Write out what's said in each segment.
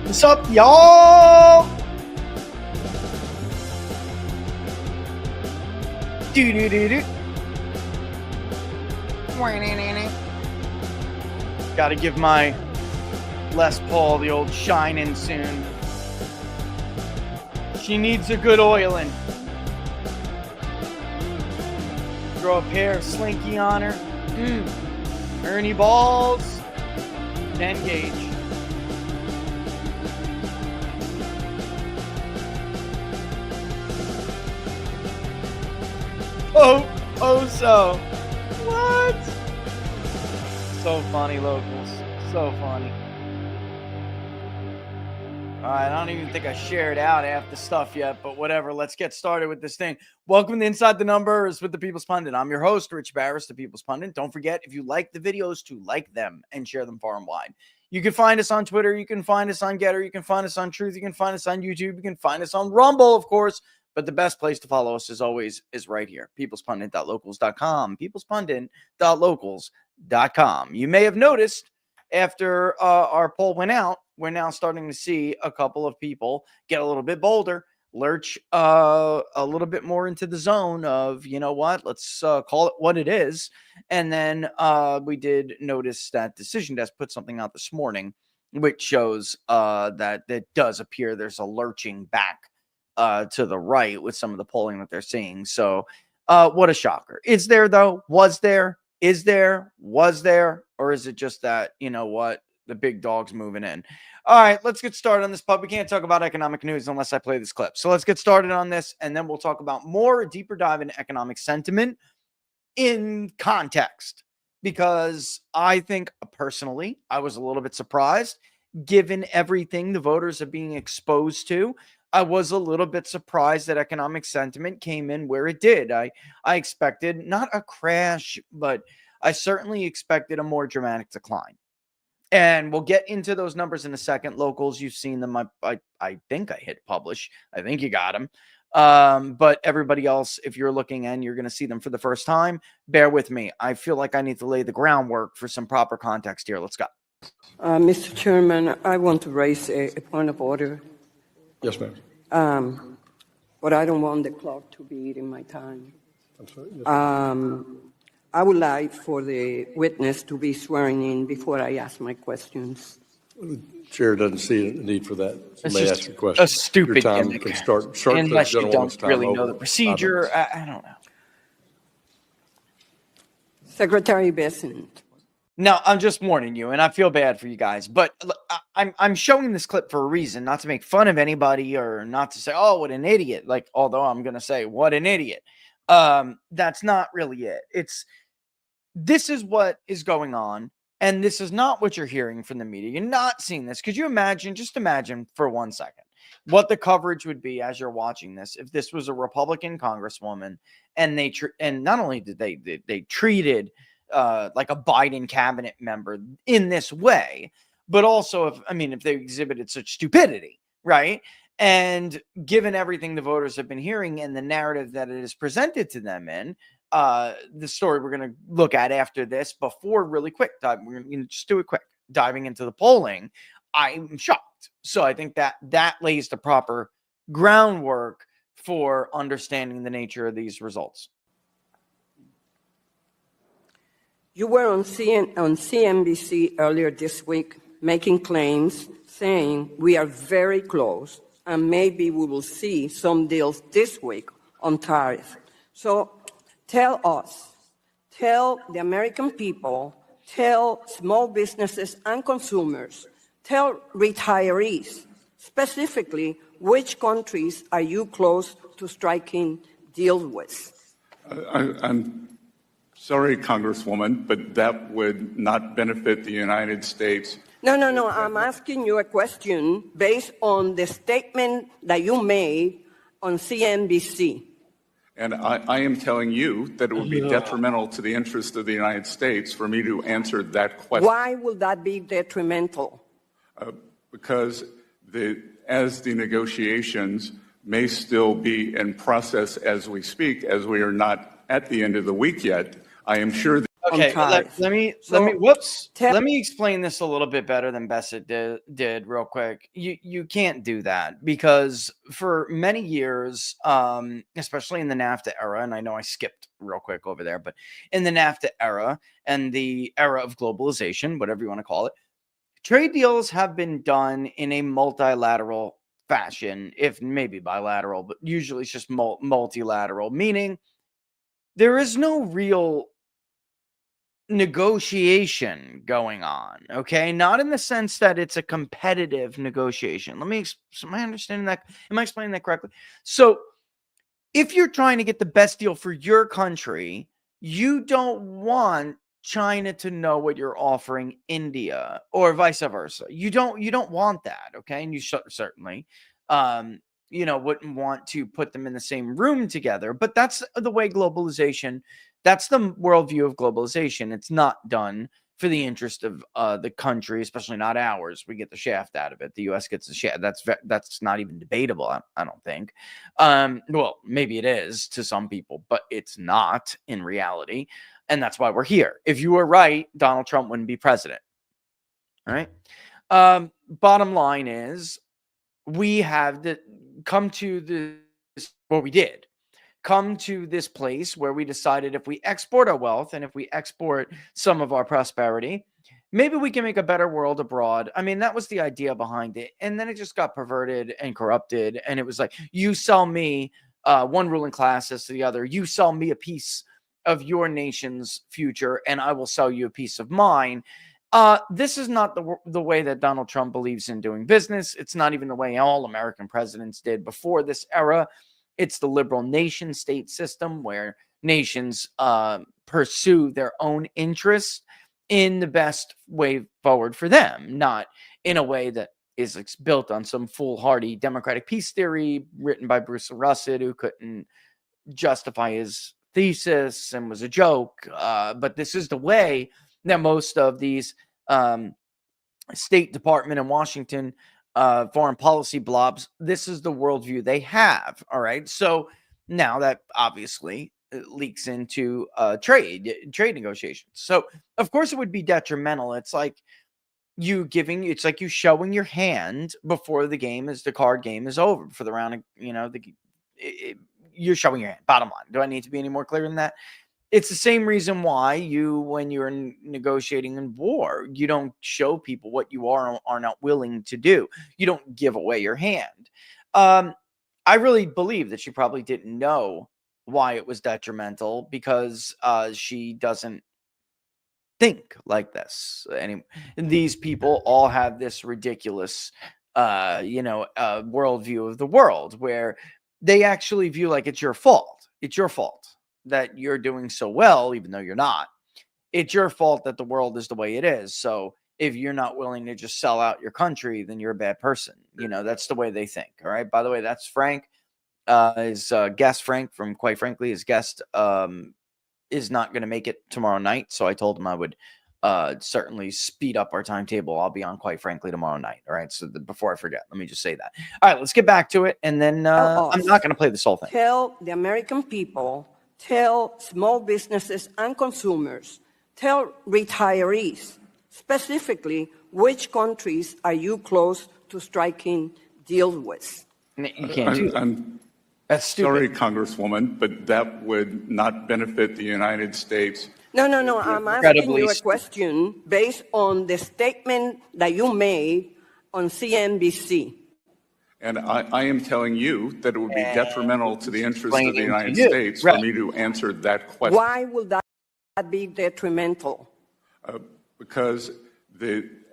What's up, y'all? Gotta give my Les Paul the old shine-in soon. She needs a good oiling. Throw a pair of Slinky on her. Ernie balls. Engage. Oh, so. What? So funny, locals. So funny. All right, I don't even think I shared out half the stuff yet, but whatever. Let's get started with this thing. Welcome to Inside the Numbers with the People's Pundit. I'm your host, Rich Barris, the People's Pundit. Don't forget, if you like the videos, to like them and share them far and wide. You can find us on Twitter. You can find us on Getter. You can find us on Truth. You can find us on YouTube. You can find us on Rumble, of course. But the best place to follow us, as always, is right here, peoplespundit.locals.com, peoplespundit.locals.com. You may have noticed after our poll went out, we're now starting to see a couple of people get a little bit bolder, lurch a little bit more into the zone of, you know what, let's call it what it is. And then we did notice that Decision Desk put something out this morning, which shows that it does appear there's a lurching back to the right with some of the polling that they're seeing. So what a shocker. Is there, though? Was there? Is there? Was there? Or is it just that, you know what, the big dog's moving in? All right, let's get started on this, pub. We can't talk about economic news unless I play this clip. So let's get started on this, and then we'll talk about a deeper dive into economic sentiment in context. Because I think, personally, I was a little bit surprised, given everything the voters are being exposed to. I was a little bit surprised that economic sentiment came in where it did. I expected not a crash, but I certainly expected a more dramatic decline. And we'll get into those numbers in a second. Locals, you've seen them. I think I hit publish. I think you got them. But everybody else, if you're looking and you're going to see them for the first time, bear with me. I feel like I need to lay the groundwork for some proper context here. Let's go. Mr. Chairman, I want to raise a point of order. Yes, ma'am. But I don't want the clock to be eating my time. I'm sorry. Yes, I would like for the witness to be swearing in before I ask my questions. the chair doesn't see a need for that. So It's may just ask your question. a stupid Your time gimmick. can start Unless you gentlewoman's don't time really over. know the 5 procedure. minutes. I don't know. Secretary Besant. No, I'm just warning you, and I feel bad for you guys. But I'm showing this clip for a reason, not to make fun of anybody or not to say, oh, what an idiot. Like, although I'm going to say, what an idiot. That's not really it. This is what is going on, and this is not what you're hearing from the media. You're not seeing this. Could you imagine, just imagine for 1 second, what the coverage would be as you're watching this if this was a Republican congresswoman and and not only did they treated like a Biden cabinet member in this way, but also if they exhibited such stupidity, right? And given everything the voters have been hearing and the narrative that it is presented to them in, the story we're going to look at after this. Before, really quick, we're going to just do it quick. Diving into the polling, I'm shocked. So I think that lays the proper groundwork for understanding the nature of these results. You were on CNBC earlier this week making claims saying we are very close and maybe we will see some deals this week on tariffs. So tell us, tell the American people, tell small businesses and consumers, tell retirees, specifically, which countries are you close to striking deals with? I'm sorry, Congresswoman, but that would not benefit the United States. No. I'm asking you a question based on the statement that you made on CNBC. And I am telling you that it would be detrimental to the interest of the United States for me to answer that question. Why will that be detrimental? Because as the negotiations may still be in process as we speak, as we are not at the end of the week yet, I am sure that Okay, let me explain this a little bit better than Bessett did real quick. You can't do that because for many years, especially in the NAFTA era, and I know I skipped real quick over there, but in the NAFTA era and the era of globalization, whatever you want to call it, trade deals have been done in a multilateral fashion, if maybe bilateral, but usually it's just multilateral, meaning there is no real negotiation going on, okay? Not in the sense that it's a competitive negotiation. Am I understanding that? Am I explaining that correctly? So if you're trying to get the best deal for your country, you don't want China to know what you're offering India or vice versa. You don't want that, okay? And you certainly wouldn't want to put them in the same room together, but that's the way globalization, that's the worldview of globalization. It's not done for the interest of the country, especially not ours. We get the shaft out of it. The U.S. gets the shaft. That's not even debatable, I don't think. Well, maybe it is to some people, but it's not in reality. And that's why we're here. If you were right, Donald Trump wouldn't be president. All right. Bottom line is we have come to this, well, we did come to this place where we decided if we export our wealth and if we export some of our prosperity, maybe we can make a better world abroad. I mean, that was the idea behind it. And then it just got perverted and corrupted. And it was like, you sell me one ruling class as to the other. You sell me a piece of your nation's future and I will sell you a piece of mine. This is not the way that Donald Trump believes in doing business. It's not even the way all American presidents did before this era. It's the liberal nation state system where nations pursue their own interests in the best way forward for them, not in a way that is built on some foolhardy democratic peace theory written by Bruce Russet, who couldn't justify his thesis and was a joke. But this is the way that most of these State Department in Washington foreign policy blobs, this is the worldview they have. All right. So now that obviously leaks into trade negotiations. So of course it would be detrimental. It's like you showing your hand before the card game is over, for the round of, you're showing your hand. Bottom line. Do I need to be any more clear than that? It's the same reason why when you're negotiating in war, you don't show people what you are not willing to do. You don't give away your hand. I really believe that she probably didn't know why it was detrimental because she doesn't think like this. And these people all have this ridiculous, worldview of the world where they actually view like it's your fault. It's your fault that you're doing so well, even though you're not. It's your fault that the world is the way it is. So if you're not willing to just sell out your country, then you're a bad person. That's the way they think. All right. By the way, that's Frank. His guest, Frank, from Quite Frankly, his guest is not going to make it tomorrow night. So I told him I would certainly speed up our timetable. I'll be on Quite Frankly tomorrow night. All right. So before I forget, let me just say that. All right, let's get back to it. And then I'm not going to play this whole thing. Tell the American people, tell small businesses and consumers, tell retirees, specifically, which countries are you close to striking deals with? You can't do that. I'm That's stupid. sorry, Congresswoman, but that would not benefit the United States. No. I'm asking you a question based on the statement that you made on CNBC. And I am telling you that it would be detrimental to the interest of the Explaining to United you. States Right. for me to answer that question. Why will that be detrimental? Because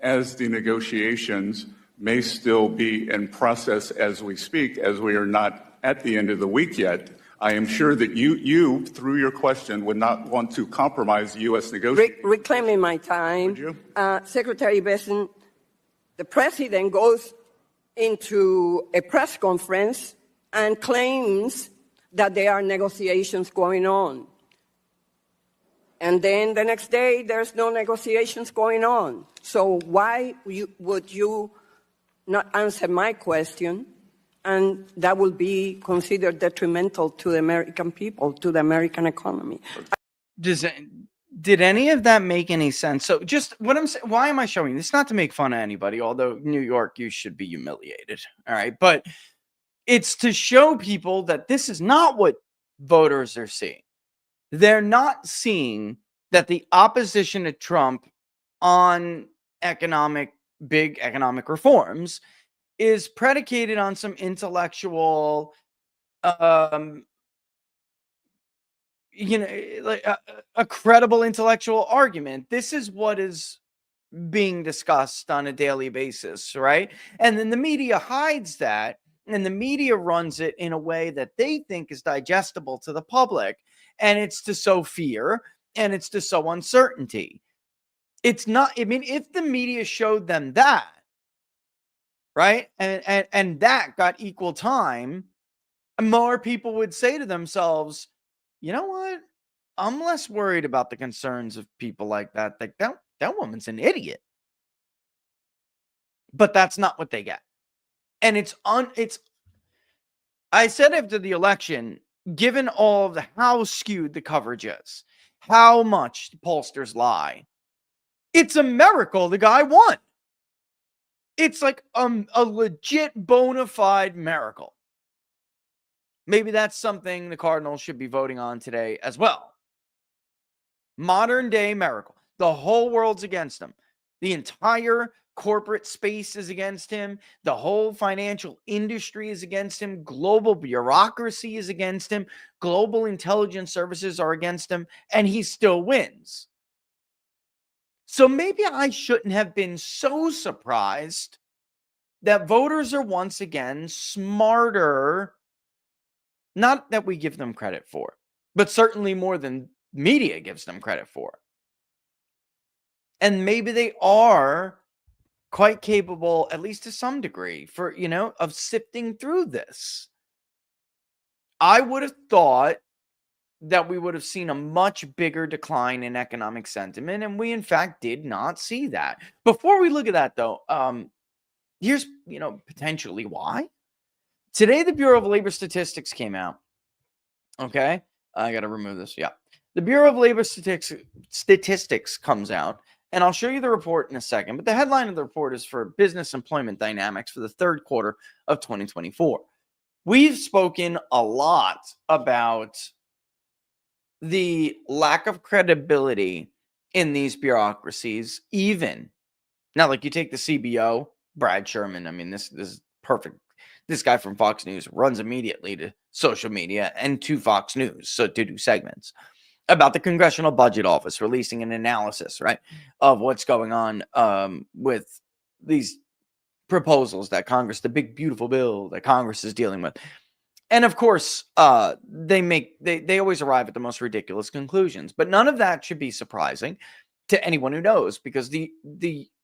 as the negotiations may still be in process as we speak, as we are not at the end of the week yet, I am sure that you through your question, would not want to compromise U.S. negotiations. Reclaiming my time, Would you? Secretary Besson, the president goes into a press conference and claims that there are negotiations going on. And then the next day, there's no negotiations going on. So why would you not answer my question? And that will be considered detrimental to the American people, to the American economy. Did any of that make any sense? So just what I'm saying, why am I showing this? Not to make fun of anybody, although New York, you should be humiliated. All right. But it's to show people that this is not what voters are seeing. They're not seeing that the opposition to Trump on big economic reforms is predicated on some intellectual, like a credible intellectual argument. This is what is being discussed on a daily basis, right? And then the media hides that, and the media runs it in a way that they think is digestible to the public, and it's to sow fear, and it's to sow uncertainty. It's not, I mean, if the media showed them that, right, and that got equal time, more people would say to themselves, you know what? I'm less worried about the concerns of people like that. Like that woman's an idiot. But that's not what they get. And I said after the election, given all of how skewed the coverage is, how much the pollsters lie, it's a miracle the guy won. It's like a legit bona fide miracle. Maybe that's something the Cardinals should be voting on today as well. Modern day miracle. The whole world's against him. The entire corporate space is against him. The whole financial industry is against him. Global bureaucracy is against him. Global intelligence services are against him. And he still wins. So maybe I shouldn't have been so surprised that voters are once again smarter. Not that we give them credit for, but certainly more than media gives them credit for. And maybe they are quite capable, at least to some degree, of sifting through this. I would have thought that we would have seen a much bigger decline in economic sentiment, and we in fact did not see that. Before we look at that though, here's potentially why. Today the Bureau of Labor Statistics came out. Okay, I got to remove this. Yeah, the Bureau of Labor Statistics comes out, and I'll show you the report in a second. But the headline of the report is for business employment dynamics for the third quarter of 2024. We've spoken a lot about the lack of credibility in these bureaucracies. Even now, like you take the CBO, Brad Sherman. I mean, this is perfect. This guy from Fox News runs immediately to social media and to Fox News, so to do segments about the Congressional Budget Office releasing an analysis, right, of what's going on with these proposals that Congress, the big beautiful bill that Congress is dealing with. And of course, they always arrive at the most ridiculous conclusions, but none of that should be surprising to anyone who knows, because the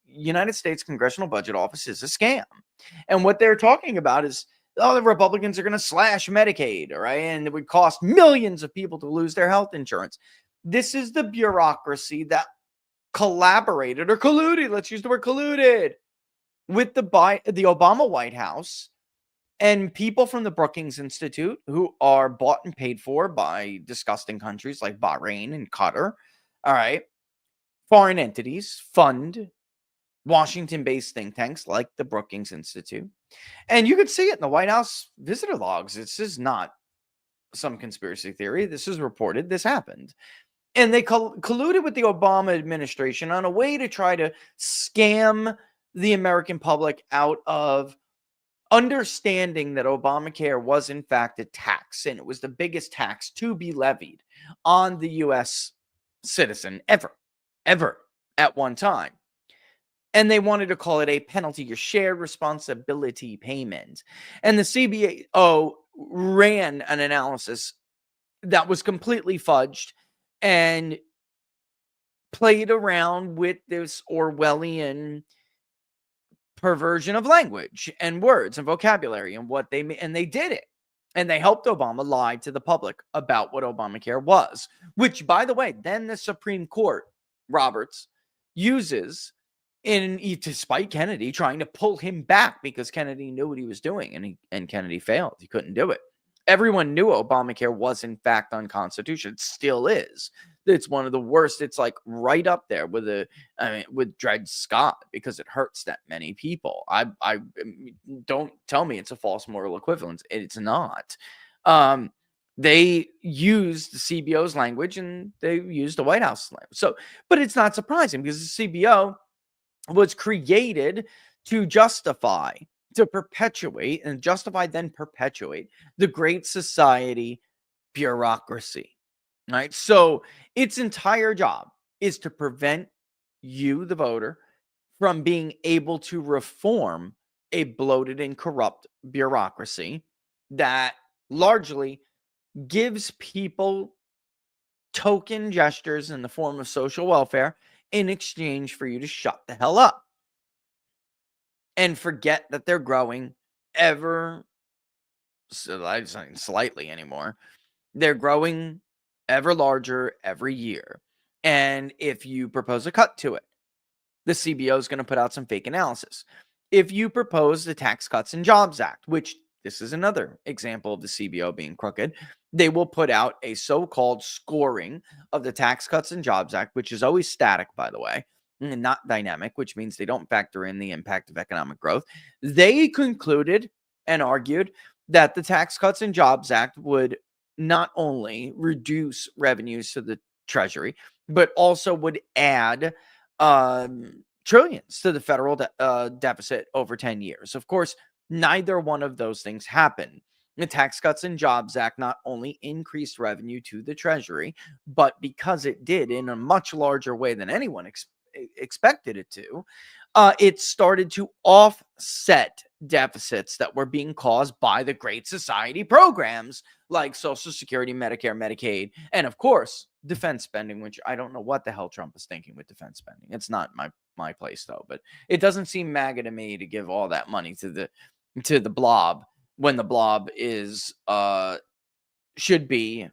United States Congressional Budget Office is a scam. And what they're talking about is, the Republicans are going to slash Medicaid, all right? And it would cost millions of people to lose their health insurance. This is the bureaucracy that collaborated or colluded, let's use the word colluded, with the Obama White House And people from the Brookings Institute, who are bought and paid for by disgusting countries like Bahrain and Qatar, all right, foreign entities fund Washington-based think tanks like the Brookings Institute. And you can see it in the White House visitor logs. This is not some conspiracy theory. This is reported. This happened. And they colluded with the Obama administration on a way to try to scam the American public out of understanding that Obamacare was in fact a tax, and it was the biggest tax to be levied on the U.S. citizen ever at one time. And they wanted to call it a penalty or shared responsibility payment. And the CBO ran an analysis that was completely fudged and played around with this Orwellian perversion of language and words and vocabulary and what they and they did it. And they helped Obama lie to the public about what Obamacare was, which, by the way, then the Supreme Court, Roberts, uses despite Kennedy trying to pull him back because Kennedy knew what he was doing, and Kennedy failed. He couldn't do it. Everyone knew Obamacare was in fact unconstitutional. It still is. It's one of the worst. It's like right up there with with Dred Scott, because it hurts that many people. I don't tell me it's a false moral equivalence. It's not. They used the CBO's language and they used the White House language. So, but it's not surprising because the CBO was created to justify, to perpetuate, and justify then perpetuate the Great Society bureaucracy. Right? So its entire job is to prevent you, the voter, from being able to reform a bloated and corrupt bureaucracy that largely gives people token gestures in the form of social welfare in exchange for you to shut the hell up and forget that they're growing slightly anymore. They're growing ever larger every year. And if you propose a cut to it, the CBO is going to put out some fake analysis. If you propose the Tax Cuts and Jobs Act, which this is another example of the CBO being crooked, they will put out a so-called scoring of the Tax Cuts and Jobs Act, which is always static, by the way, and not dynamic, which means they don't factor in the impact of economic growth. They concluded and argued that the Tax Cuts and Jobs Act would not only reduce revenues to the Treasury, but also would add trillions to the federal deficit over 10 years. Of course, neither one of those things happened. The Tax Cuts and Jobs Act not only increased revenue to the Treasury, but because it did in a much larger way than anyone expected it to, it started to offset deficits that were being caused by the Great Society programs like Social Security, Medicare, Medicaid, and of course, defense spending, which I don't know what the hell Trump is thinking with defense spending. It's not my place though, but it doesn't seem MAGA to me to give all that money to the blob when the blob is should be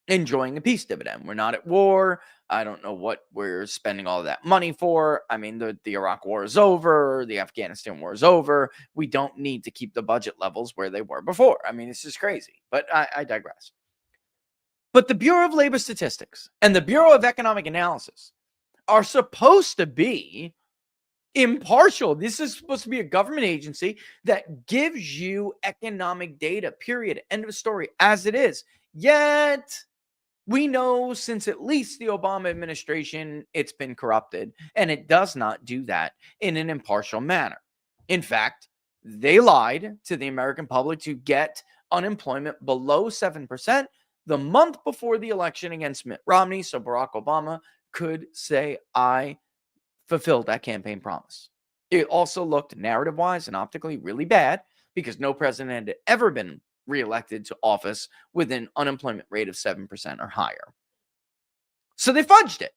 enjoying a peace dividend. We're not at war. I don't know what we're spending all that money for. I mean, the Iraq war is over. The Afghanistan war is over. We don't need to keep the budget levels where they were before. I mean, it's just crazy. But I digress. But the Bureau of Labor Statistics and the Bureau of Economic Analysis are supposed to be impartial. This is supposed to be a government agency that gives you economic data, period. End of story, as it is. Yet, we know since at least the Obama administration, it's been corrupted, and it does not do that in an impartial manner. In fact, they lied to the American public to get unemployment below 7% the month before the election against Mitt Romney, so Barack Obama could say, I fulfilled that campaign promise. It also looked narrative-wise and optically really bad because no president had ever been reelected to office with an unemployment rate of 7% or higher. So they fudged it.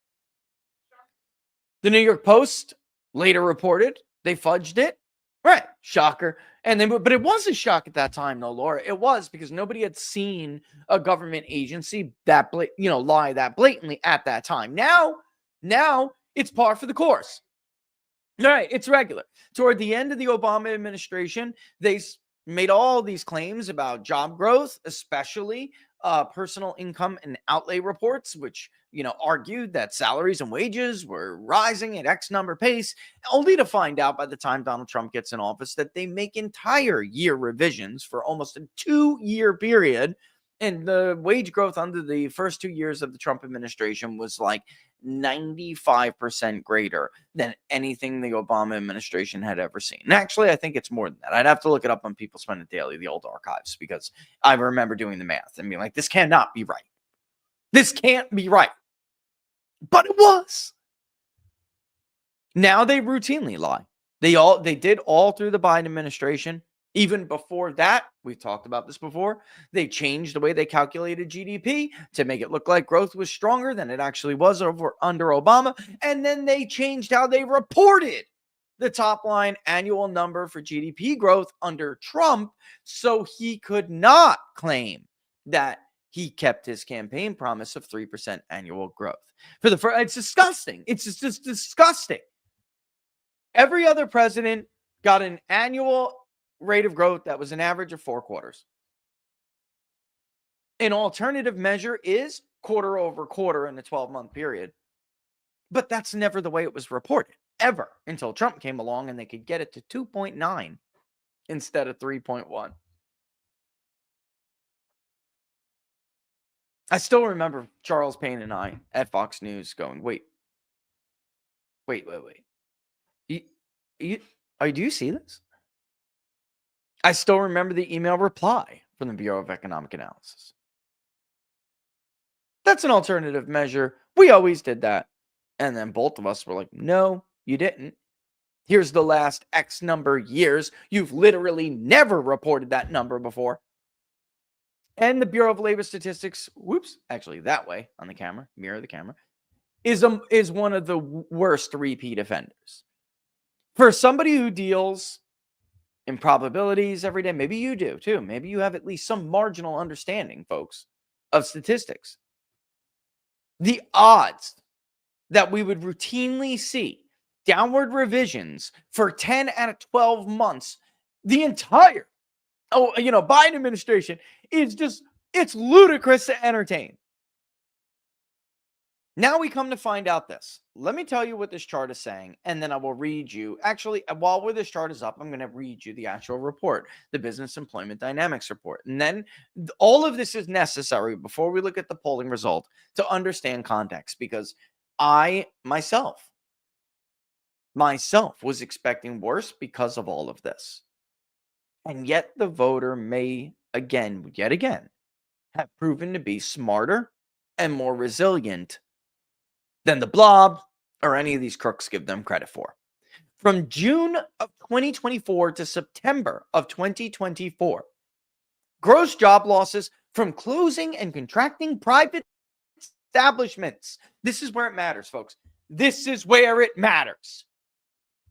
The New York Post later reported they fudged it. Right. Shocker. But it was a shock at that time, though, Laura. It was because nobody had seen a government agency lie that blatantly at that time. Now it's par for the course. All right. It's regular. Toward the end of the Obama administration, they made all these claims about job growth, especially personal income and outlay reports, which, argued that salaries and wages were rising at X number pace, only to find out by the time Donald Trump gets in office that they make entire year revisions for almost a 2-year period. And the wage growth under the first 2 years of the Trump administration was like 95% greater than anything the Obama administration had ever seen. And actually, I think it's more than that. I'd have to look it up on People Spend It Daily, the old archives, because I remember doing the math and being like, this cannot be right. This can't be right. But it was. Now they routinely lie. They did all through the Biden administration. Even before that, we've talked about this before, they changed the way they calculated GDP to make it look like growth was stronger than it actually was under Obama. And then they changed how they reported the top line annual number for GDP growth under Trump, so he could not claim that he kept his campaign promise of 3% annual growth. It's disgusting. It's just disgusting. Every other president got an annual rate of growth that was an average of 4 quarters. An alternative measure is quarter over quarter in a 12-month period. But that's never the way it was reported, ever, until Trump came along and they could get it to 2.9 instead of 3.1. I still remember Charles Payne and I at Fox News going, wait. Do you see this? I still remember the email reply from the Bureau of Economic Analysis. That's an alternative measure. We always did that. And then both of us were like, no, you didn't. Here's the last X number years. You've literally never reported that number before. And the Bureau of Labor Statistics, actually that way on the camera, mirror the camera, is one of the worst repeat offenders. For somebody who deals in probabilities every day, maybe you do too. Maybe you have at least some marginal understanding, folks, of statistics. The odds that we would routinely see downward revisions for 10 out of 12 months, the entire, Biden administration is just, it's ludicrous to entertain. Now we come to find out this. Let me tell you what this chart is saying, and then I will read you. Actually, while this chart is up, I'm going to read you the actual report, the Business Employment Dynamics report. And then all of this is necessary before we look at the polling result to understand context, because I myself was expecting worse because of all of this. And yet the voter may yet again, have proven to be smarter and more resilient than the blob or any of these crooks give them credit for. From June of 2024 to September of 2024, gross job losses from closing and contracting private establishments. This is where it matters, folks. This is where it matters.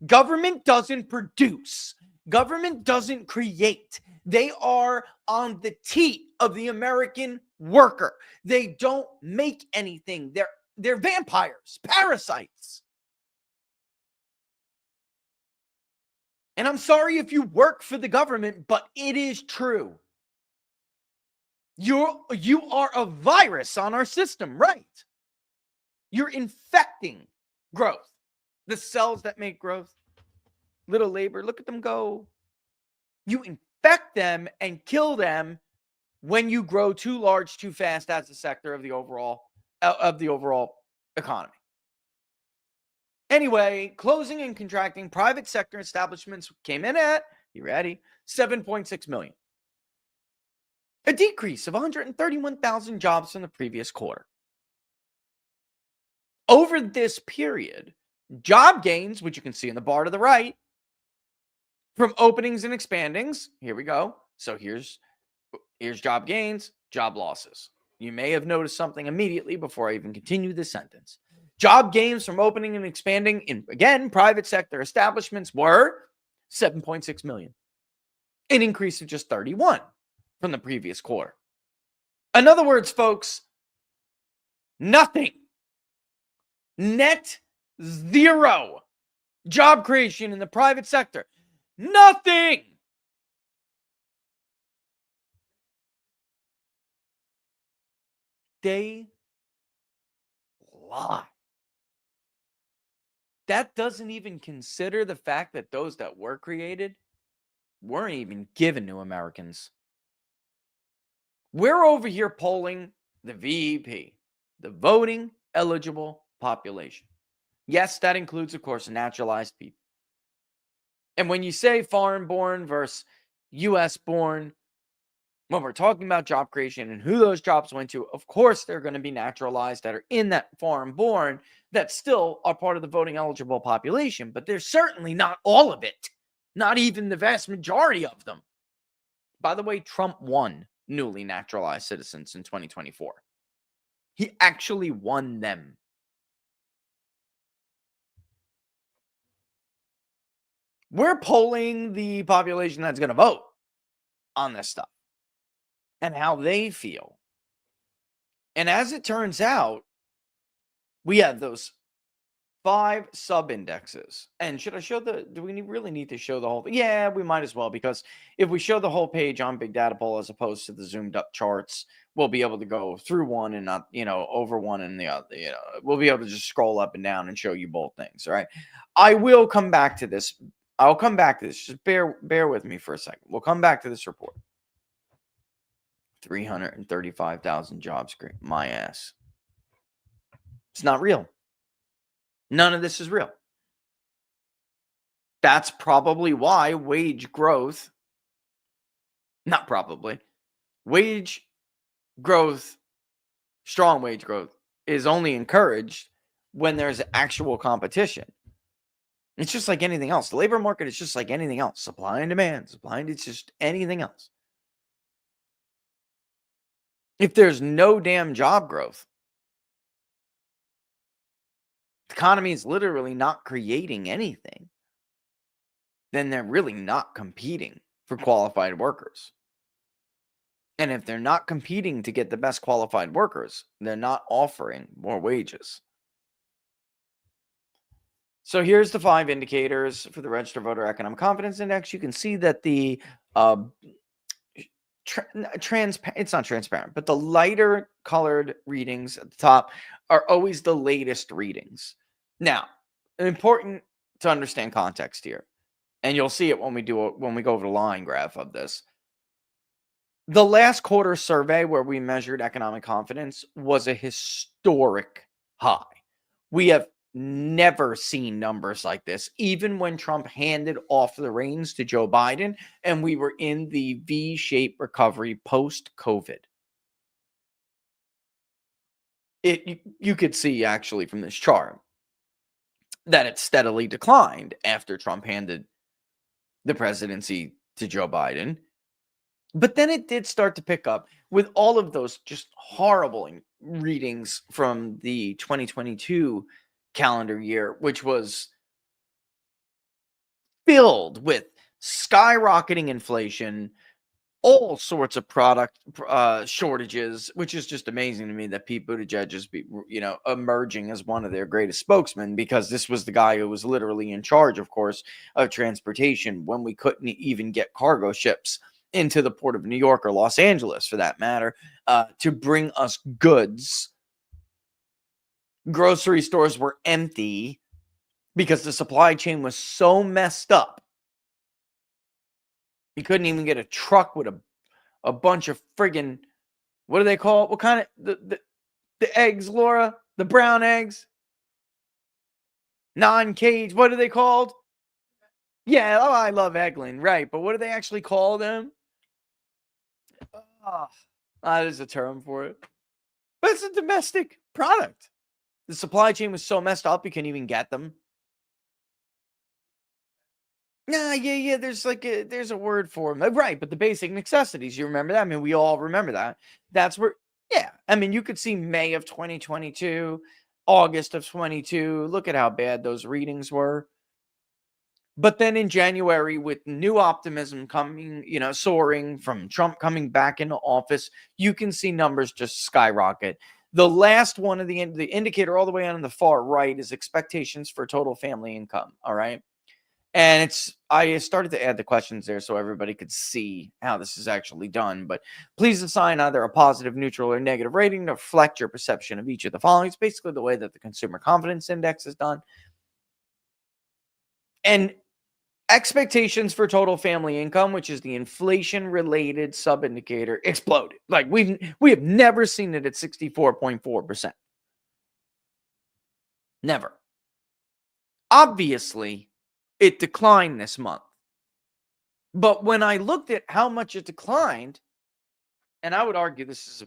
Government doesn't produce. Government doesn't create. They are on the teat of the American worker. They don't make anything. They're vampires, parasites. And I'm sorry if you work for the government, but it is true. You are a virus on our system, right? You're infecting growth. The cells that make growth, little labor, look at them go. You infect them and kill them when you grow too large, too fast as a sector of the overall economy. Anyway, closing and contracting private sector establishments came in at, you ready, 7.6 million. A decrease of 131,000 jobs from the previous quarter. Over this period, job gains, which you can see in the bar to the right, from openings and expandings, here we go. So here's job gains, job losses. You may have noticed something immediately before I even continue this sentence. Job gains from opening and expanding in, again, private sector establishments were 7.6 million. An increase of just 31 from the previous quarter. In other words, folks, nothing. Net zero job creation in the private sector. Nothing. they lie. That doesn't even consider the fact that those that were created weren't even given to Americans. We're over here polling the VEP, the voting eligible population. Yes, that includes, of course, naturalized people. And when you say foreign born versus US born, when we're talking about job creation and who those jobs went to, of course, they're going to be naturalized that are in that foreign born that still are part of the voting eligible population, but they're certainly not all of it, not even the vast majority of them. By the way, Trump won newly naturalized citizens in 2024. He actually won them. We're polling the population that's going to vote on this stuff and how they feel. And as it turns out, we have those 5 sub-indexes. And should I show do we really need to show the whole thing? Yeah, we might as well, because if we show the whole page on Big Data Poll as opposed to the zoomed up charts, we'll be able to go through one and not, over one and the other. We'll be able to just scroll up and down and show you both things, right? I will come back to this. I'll come back to this. Just bear with me for a second. We'll come back to this report. 335,000 jobs. Great. My ass. It's not real. None of this is real. That's probably why wage growth, not probably, wage growth, strong wage growth is only encouraged when there's actual competition. It's just like anything else. The labor market is just like anything else. Supply and demand. It's just anything else. If there's no damn job growth, the economy is literally not creating anything, then they're really not competing for qualified workers. And if they're not competing to get the best qualified workers, they're not offering more wages. So here's the 5 indicators for the Registered Voter Economic Confidence Index. You can see that the it's not transparent, but the lighter colored readings at the top are always the latest readings. Now, important to understand context here, and you'll see it when we go over the line graph of this. The last quarter survey where we measured economic confidence was a historic high. We have never seen numbers like this, even when Trump handed off the reins to Joe Biden and we were in the V-shaped recovery post-COVID. You could see actually from this chart that it steadily declined after Trump handed the presidency to Joe Biden. But then it did start to pick up with all of those just horrible readings from the 2022 calendar year, which was filled with skyrocketing inflation, all sorts of product shortages, which is just amazing to me that Pete Buttigieg is, emerging as one of their greatest spokesmen, because this was the guy who was literally in charge, of course, of transportation when we couldn't even get cargo ships into the port of New York or Los Angeles, for that matter, to bring us goods. Grocery stores were empty because the supply chain was so messed up. You couldn't even get a truck with a bunch of friggin', what do they call it? What kind of, the eggs, Laura? The brown eggs? Non-cage, what are they called? Yeah, I love Eggland, right. But what do they actually call them? There's a term for it. But it's a domestic product. The supply chain was so messed up, you couldn't even get them. Yeah. There's a word for them. Right, but the basic necessities, you remember that? I mean, we all remember that. That's where, yeah. I mean, you could see May of 2022, August of 22. Look at how bad those readings were. But then in January, with new optimism coming, soaring from Trump coming back into office, you can see numbers just skyrocket. The last one of the indicator all the way on the far right is expectations for total family income. All right. And I started to add the questions there so everybody could see how this is actually done. But please assign either a positive, neutral, or negative rating to reflect your perception of each of the following. It's basically the way that the Consumer Confidence Index is done. And expectations for total family income, which is the inflation-related sub-indicator, exploded. Like we have never seen it at 64.4%. Never. Obviously, it declined this month. But when I looked at how much it declined, and I would argue this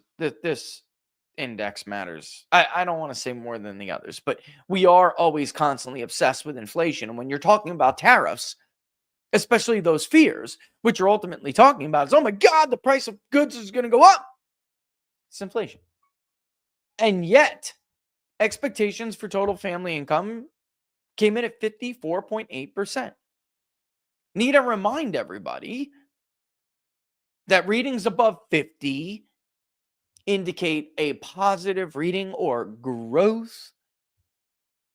index matters. I don't want to say more than the others, but we are always constantly obsessed with inflation. And when you're talking about tariffs, especially those fears, what you're ultimately talking about is, oh my God, the price of goods is going to go up. It's inflation. And yet, expectations for total family income came in at 54.8%. Need to remind everybody that readings above 50 indicate a positive reading or growth.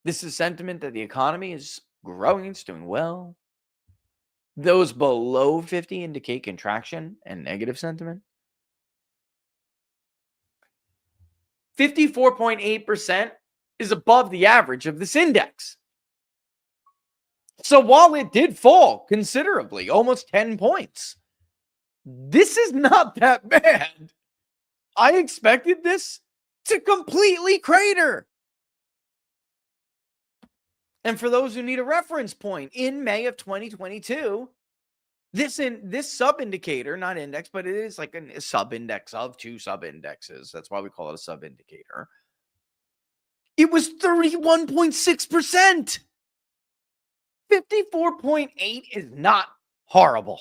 This is sentiment that the economy is growing, it's doing well. Those below 50 indicate contraction and negative sentiment. 54.8% is above the average of this index. So while it did fall considerably, almost 10 points, this is not that bad. I expected this to completely crater. And for those who need a reference point, in May of 2022, this sub-indicator, not index, but it is like a sub-index of two sub-indexes. That's why we call it a sub-indicator. It was 31.6%. 54.8 is not horrible.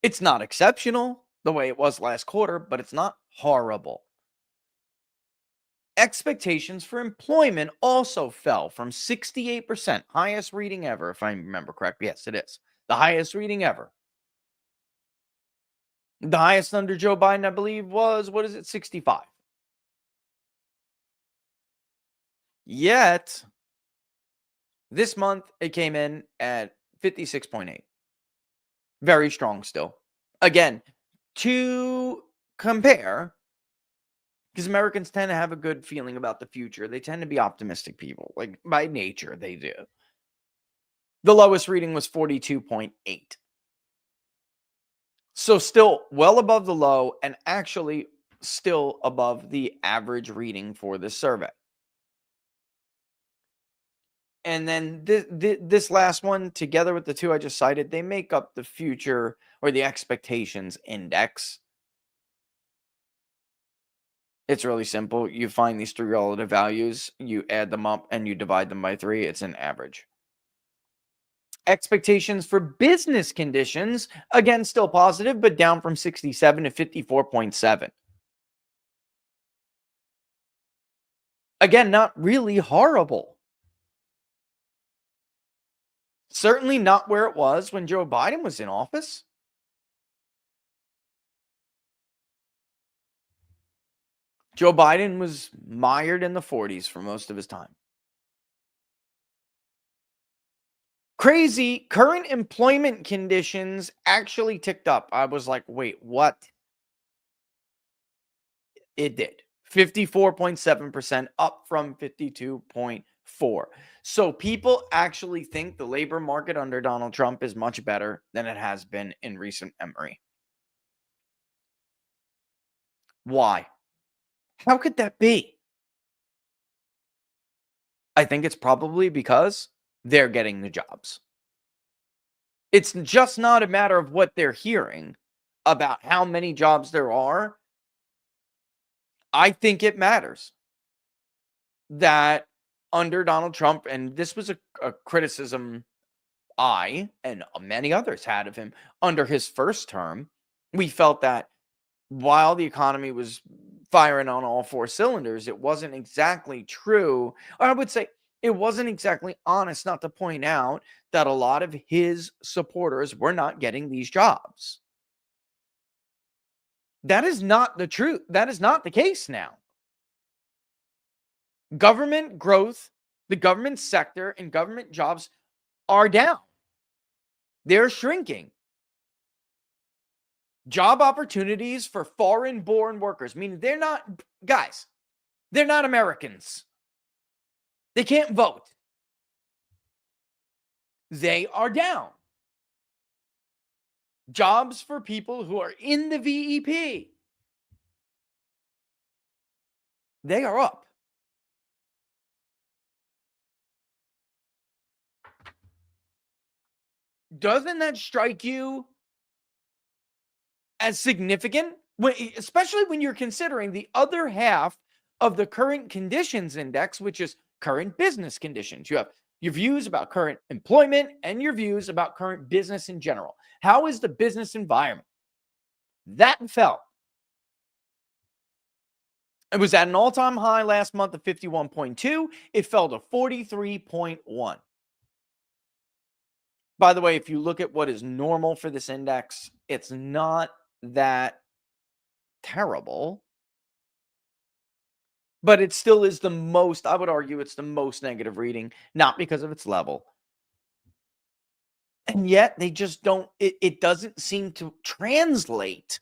It's not exceptional the way it was last quarter, but it's not horrible. Expectations for employment also fell from 68%, highest reading ever, if I remember correctly. Yes, it is. The highest reading ever. The highest under Joe Biden, I believe, was, 65. Yet, this month, it came in at 56.8. Very strong still. Again, to compare, because Americans tend to have a good feeling about the future. They tend to be optimistic people. Like, by nature, they do. The lowest reading was 42.8. So still well above the low and actually still above the average reading for this survey. And then this last one, together with the two I just cited, they make up the future or the expectations index. It's really simple. You find these three relative values, you add them up, and you divide them by 3. It's an average. Expectations for business conditions, again, still positive, but down from 67 to 54.7. Again, not really horrible. Certainly not where it was when Joe Biden was in office. Joe Biden was mired in the 40s for most of his time. Crazy. Current employment conditions actually ticked up. I was like, wait, what? It did. 54.7%, up from 52.4. So people actually think the labor market under Donald Trump is much better than it has been in recent memory. Why? How could that be? I think it's probably because they're getting the jobs. It's just not a matter of what they're hearing about how many jobs there are. I think it matters that under Donald Trump, and this was a criticism I and many others had of him under his first term, we felt that while the economy was firing on all 4 cylinders, it wasn't exactly true, or I would say it wasn't exactly honest not to point out that a lot of his supporters were not getting these jobs. That is not the truth. That is not the case now. Government growth, the government sector, and government jobs are down. They're shrinking. Job opportunities for foreign-born workers, meaning they're not, guys, they're not Americans. They can't vote. They are down. Jobs for people who are in the VEP, they are up. Doesn't that strike you as significant? Especially when you're considering the other half of the current conditions index, which is current business conditions. You have your views about current employment and your views about current business in general. How is the business environment? That fell. It was at an all-time high last month of 51.2. It fell to 43.1. By the way, if you look at what is normal for this index, it's not that terrible. But it still is the most, I would argue, it's the most negative reading, not because of its level. And yet they just don't, it doesn't seem to translate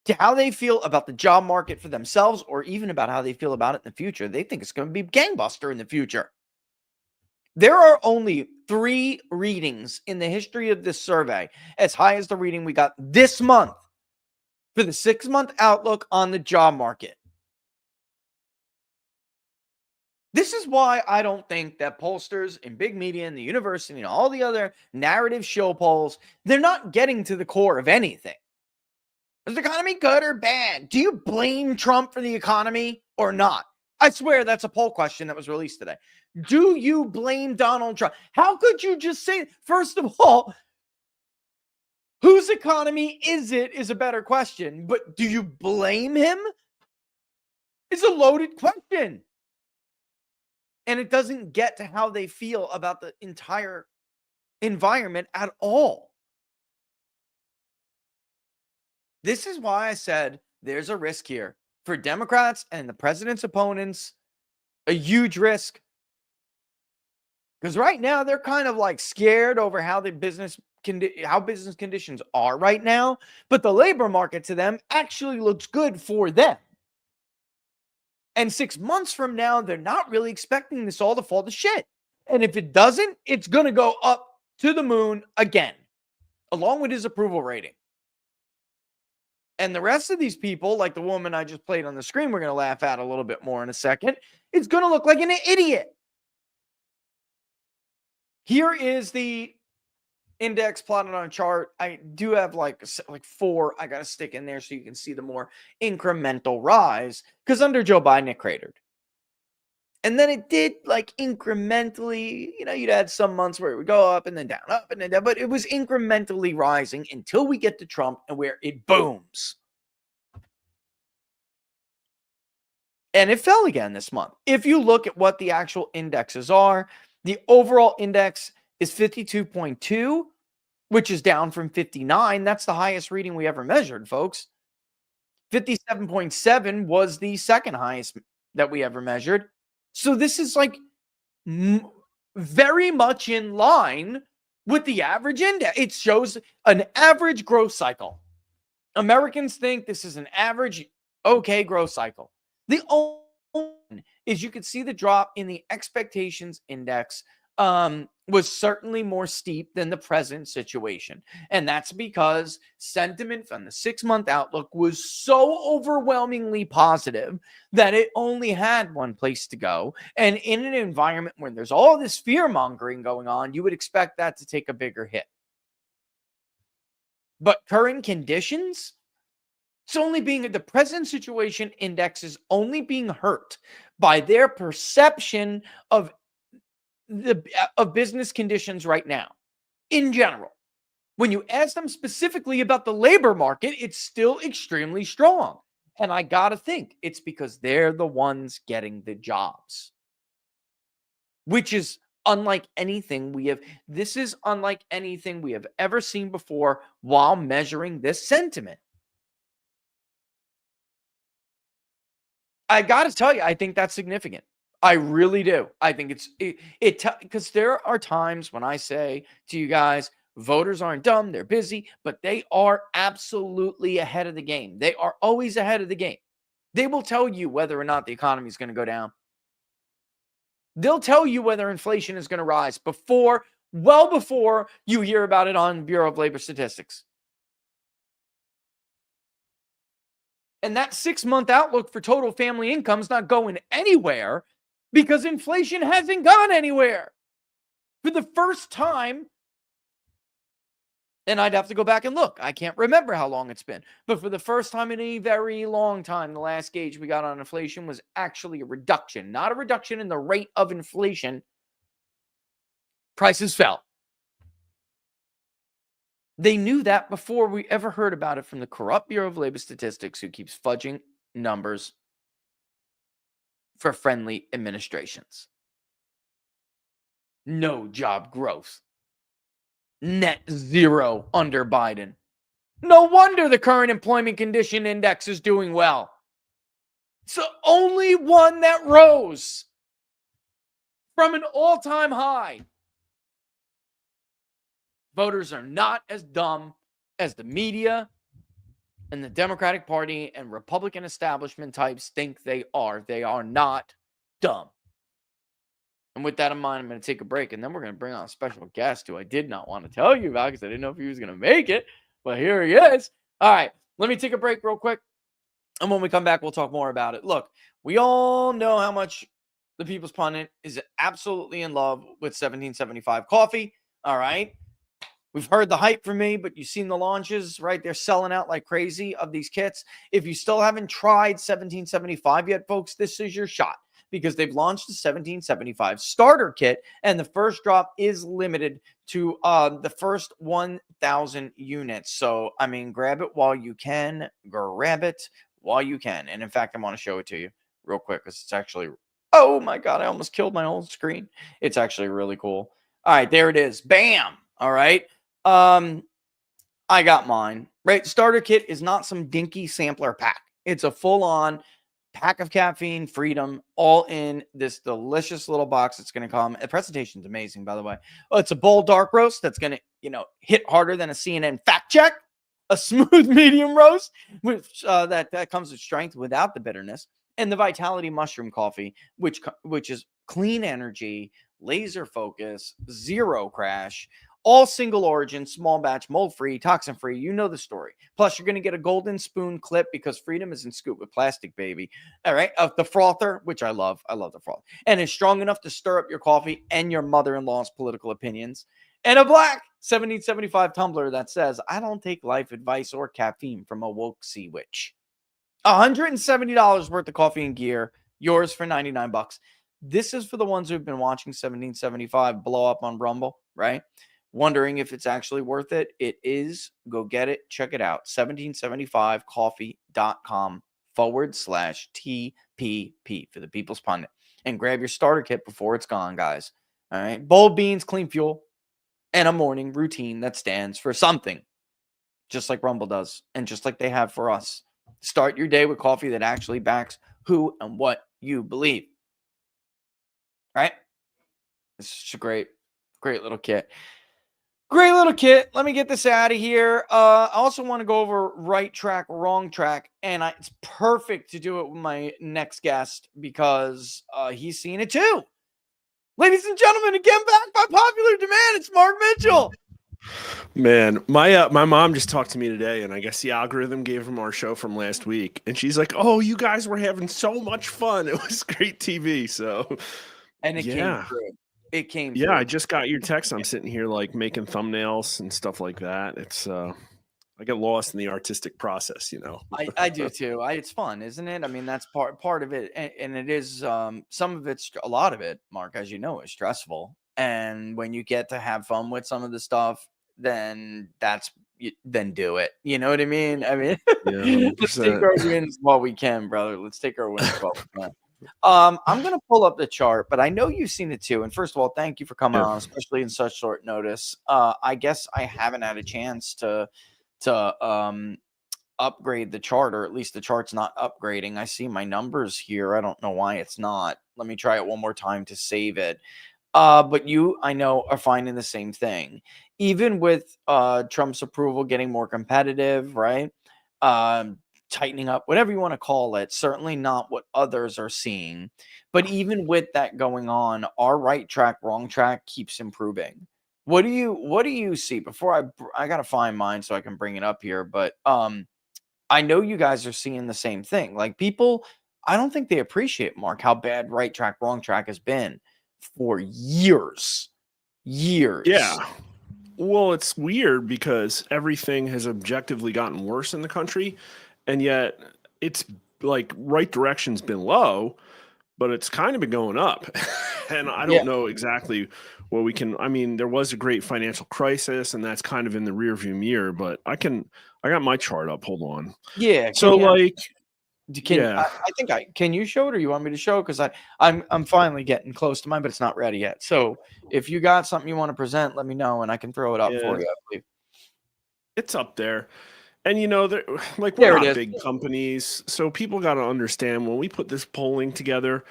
to how they feel about the job market for themselves, or even about how they feel about it in the future. They think it's going to be gangbuster in the future. There are only 3 readings in the history of this survey as high as the reading we got this month for the 6-month outlook on the job market. This is why I don't think that pollsters in big media and the university and all the other narrative show polls, they're not getting to the core of anything. Is the economy good or bad? Do you blame Trump for the economy or not? I swear that's a poll question that was released today. Do you blame Donald Trump? How could you just say, first of all, whose economy is it is a better question, but do you blame him? It's a loaded question. And it doesn't get to how they feel about the entire environment at all. This is why I said there's a risk here for Democrats and the president's opponents, a huge risk. Because right now they're kind of like scared over how the business conditions are right now, but the labor market to them actually looks good for them. And 6 months from now, they're not really expecting this all to fall to shit. And if it doesn't, it's going to go up to the moon again, along with his approval rating. And the rest of these people, like the woman I just played on the screen, we're going to laugh at a little bit more in a second, it's going to look like an idiot. Here is the index plotted on a chart. I do have like 4 I got to stick in there so you can see the more incremental rise, because under Joe Biden it cratered. And then it did like incrementally, you'd had some months where it would go up and then down, but it was incrementally rising until we get to Trump and where it booms. And it fell again this month. If you look at what the actual indexes are, the overall index is 52.2, which is down from 59. That's the highest reading we ever measured, folks. 57.7 was the second highest that we ever measured. So this is like very much in line with the average index. It shows an average growth cycle. Americans think this is an average, okay growth cycle. The only one is you could see the drop in the expectations index was certainly more steep than the present situation. And that's because sentiment from the 6-month outlook was so overwhelmingly positive that it only had one place to go. And in an environment where there's all this fear mongering going on, you would expect that to take a bigger hit. But current conditions, it's only being the present situation index is only being hurt by their perception of business conditions right now in general. When you ask them specifically about the labor market, it's still extremely strong. And I got to think it's because they're the ones getting the jobs, which is unlike anything we have. This is unlike anything we have ever seen before while measuring this sentiment. I got to tell you, I think that's significant. I really do. I think because there are times when I say to you guys, voters aren't dumb, they're busy, but they are absolutely ahead of the game. They are always ahead of the game. They will tell you whether or not the economy is going to go down. They'll tell you whether inflation is going to rise well before you hear about it on Bureau of Labor Statistics. And that 6-month outlook for total family income is not going anywhere because inflation hasn't gone anywhere. For the first time, and I'd have to go back and look. I can't remember how long it's been. But for the first time in a very long time, the last gauge we got on inflation was actually a reduction, not a reduction in the rate of inflation. Prices fell. They knew that before we ever heard about it from the corrupt Bureau of Labor Statistics, who keeps fudging numbers for friendly administrations. No job growth. Net zero under Biden. No wonder the current employment condition index is doing well. It's the only one that rose from an all-time high. Voters are not as dumb as the media and the Democratic Party and Republican establishment types think they are. They are not dumb. And with that in mind, I'm going to take a break, and then we're going to bring on a special guest who I did not want to tell you about because I didn't know if he was going to make it, but here he is. All right, let me take a break real quick, and when we come back, we'll talk more about it. Look, we all know how much the People's Pundit is absolutely in love with 1775 coffee, all right? We've heard the hype from me, but you've seen the launches, right? They're selling out like crazy of these kits. If you still haven't tried 1775 yet, folks, this is your shot because they've launched the 1775 starter kit, and the first drop is limited to the first 1,000 units. So, I mean, grab it while you can. Grab it while you can. And in fact, I want to show it to you real quick because it's actually, oh my God, I almost killed my whole screen. It's actually really cool. All right, there it is. Bam. All right. I got mine, right? Starter kit is not some dinky sampler pack. It's a full-on pack of caffeine freedom, all in this delicious little box. It's going to come. The presentation's amazing, by the way. Oh, it's a bold dark roast that's going to, hit harder than a CNN fact check. A smooth medium roast, which that comes with strength without the bitterness, and the Vitality Mushroom Coffee, which is clean energy, laser focus, zero crash. All single origin, small batch, mold free, toxin free. You know the story. Plus, you're going to get a golden spoon clip because freedom isn't scooped with plastic, baby. All right. The frother, which I love. I love the froth. And it's strong enough to stir up your coffee and your mother-in-law's political opinions. And a black 1775 tumbler that says, I don't take life advice or caffeine from a woke sea witch. $170 worth of coffee and gear. Yours for $99. This is for the ones who've been watching 1775 blow up on Rumble, right? Wondering if it's actually worth it. It is. Go get it. Check it out. 1775coffee.com/TPP for the People's Pundit. And grab your starter kit before it's gone, guys. All right. Bold beans, clean fuel, and a morning routine that stands for something. Just like Rumble does. And just like they have for us. Start your day with coffee that actually backs who and what you believe. All right. This is a great little kit. Great little kit. Let me get this out of here. I also want to go over right track, wrong track. And it's perfect to do it with my next guest because he's seen it too. Ladies and gentlemen, again, back by popular demand, it's Mark Mitchell. Man, my mom just talked to me today, and I guess the algorithm gave him our show from last week. And she's like, oh, you guys were having so much fun. It was great TV. So, and it came through. It came through. Yeah, I just got your text. I'm sitting here like making thumbnails and stuff like that. It's I get lost in the artistic process, I do too. It's fun, isn't it? I mean, that's part of it, and it is. Some of it's a lot of it, Mark, as you know, is stressful. And when you get to have fun with some of the stuff, then do it. You know what I mean? I mean, let's take our wins while we can, brother. Let's take our wins while we can. I'm going to pull up the chart, but I know you've seen it too. And first of all, thank you for coming on, especially in such short notice. I guess I haven't had a chance to upgrade the chart, or at least the chart's not upgrading. I see my numbers here. I don't know why it's not. Let me try it one more time to save it. But you, I know, are finding the same thing. Even with Trump's approval getting more competitive, right? Um, tightening up, whatever you want to call it, certainly not what others are seeing. But even with that going on, our right track, wrong track keeps improving. What do you see? Before I gotta find mine so I can bring it up here, but I know you guys are seeing the same thing. Like people, I don't think they appreciate, Mark, how bad right track, wrong track has been for years. Years. Yeah. Well, it's weird because everything has objectively gotten worse in the country, and yet it's like right direction's been low, but it's kind of been going up. And I Yeah. don't know exactly what we can. I mean, there was a great financial crisis, and that's kind of in the rearview mirror, but I got my chart up. Hold on. Yeah. So, like, I yeah, think can you show it or you want me to show it? Because I'm finally getting close to mine, but it's not ready yet. So if you got something you want to present, let me know and I can throw it up yeah, for you, I believe. it's up there. And like we're There it not is. big companies, so people got to understand when we put this polling together,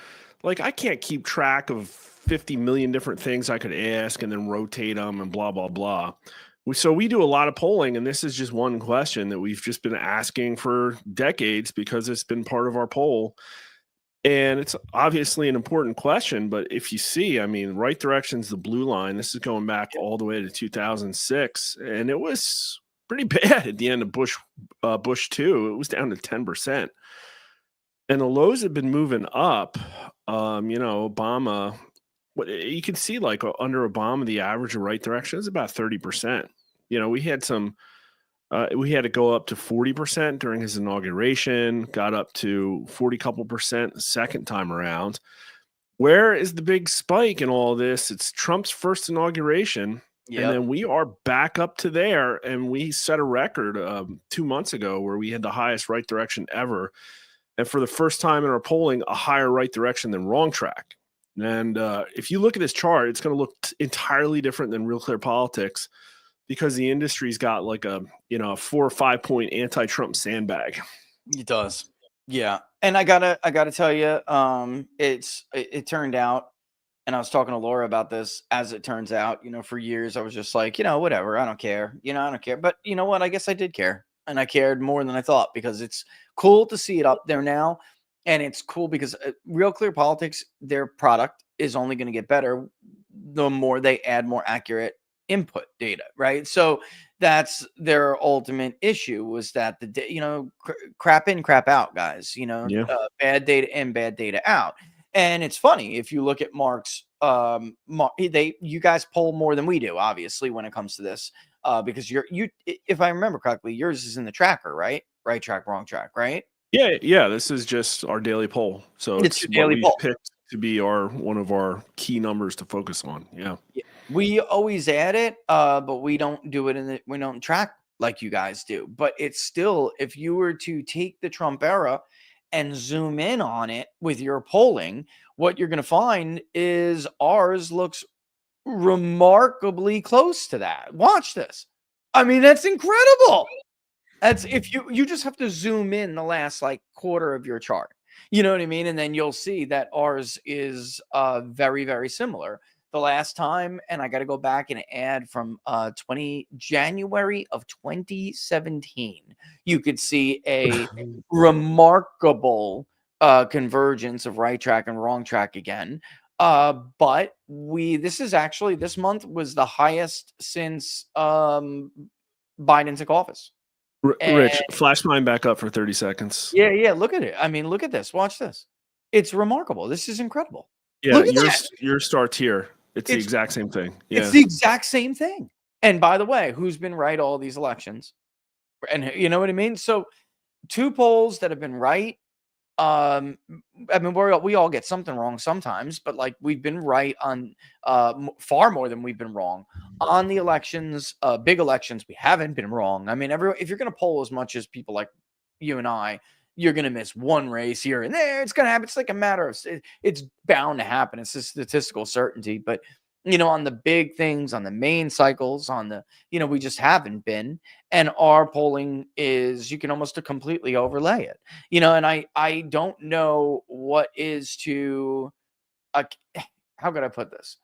like I can't keep track of 50 million different things I could ask and then rotate them and blah blah blah. So we do a lot of polling, and this is just one question that we've just been asking for decades because it's been part of our poll. And it's obviously an important question, but if you see, I mean, right direction's the blue line. This is going back all the way to 2006, and it was pretty bad at the end of Bush 2. It was down to 10%. And the lows have been moving up. Obama, what you can see, like under Obama, the average of right direction is about 30%. We had to go up to 40% during his inauguration, got up to 40 couple percent the second time around. Where is the big spike in all this? It's Trump's first inauguration. And Yep. then we are back up to there. And we set a record 2 months ago where we had the highest right direction ever. And for the first time in our polling, a higher right direction than wrong track. And if you look at this chart, it's going to look entirely different than Real Clear Politics, because the industry's got like a 4 or 5 point anti-Trump sandbag. It does. Yeah. And I gotta tell you, it turned out, and I was talking to Laura about this, as it turns out, for years I was just like, whatever, I don't care. I don't care. But you know what? I guess I did care. And I cared more than I thought, because it's cool to see it up there now. And it's cool because Real Clear Politics, their product is only going to get better the more they add more accurate input data, right? So that's their ultimate issue, was that crap in, crap out, guys, Yeah. bad data in, bad data out. And it's funny, if you look at Mark's, you guys poll more than we do, obviously, when it comes to this, because if I remember correctly, yours is in the tracker, right? Right track, wrong track, right? Yeah. This is just our daily poll. So It's it's your what daily we poll. picked to be one of our key numbers to focus on. Yeah. Yeah. We always add it, but we don't do it we don't track like you guys do. But it's still, if you were to take the Trump era and zoom in on it with your polling, what you're going to find is ours looks remarkably close to that. Watch this. I mean, that's incredible. That's, if you just have to zoom in the last like quarter of your chart. You know what I mean? And then you'll see that ours is very, very similar. The last time, and I got to go back and add from January of 2017, you could see a remarkable convergence of right track and wrong track again. But this month was the highest since Biden took office. Rich, flash mine back up for 30 seconds. Yeah, look at it. I mean, look at this. Watch this. It's remarkable. This is incredible. Yeah, Look at that. your starts here. It's the It's exact same thing. Yeah. It's the exact same thing. And by the way, who's been right all these elections? And you know what I mean? So 2 polls that have been right. I mean, we all get something wrong sometimes, but like we've been right on far more than we've been wrong on the elections. Big elections, we haven't been wrong. I mean, if you're going to poll as much as people like you and I, you're going to miss one race here and there. It's going to happen. It's like a matter of, it's bound to happen. It's a statistical certainty. But on the big things, on the main cycles, on the, we just haven't been. And our polling is, you can almost completely overlay it, and I don't know what is to how could I put this?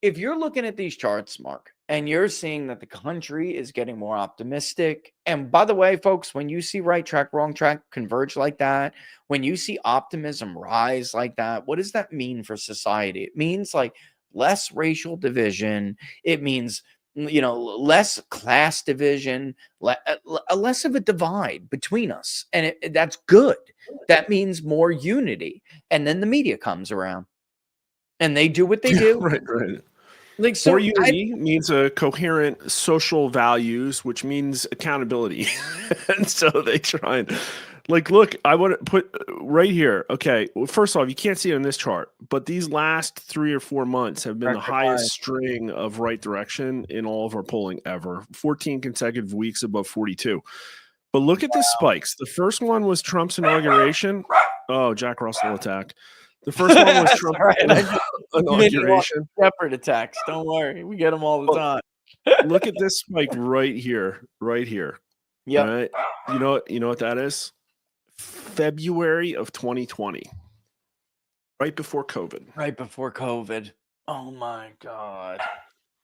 If you're looking at these charts, Mark, and you're seeing that the country is getting more optimistic, and by the way, folks, when you see right track, wrong track converge like that, when you see optimism rise like that, what does that mean for society? It means like less racial division. It means, less class division, less of a divide between us. And that's good. That means more unity. And then the media comes around and they do what they do. Right, right. Like, so More unity means a coherent social values, which means accountability. And so they try and look, I want to put right here. Okay. Well, first off, you can't see it in this chart, but these last 3 or 4 months have been the highest string of right direction in all of our polling ever. 14 consecutive weeks above 42. But look at the spikes. The first one was Trump's inauguration. Oh, Jack Russell attack. The first one was Trump's inauguration. Separate attacks. Don't worry. We get them all the time. Look at this spike right here. Right here. Yeah. Right? You know what that is? February of 2020. Right before COVID. Right before COVID. Oh my God.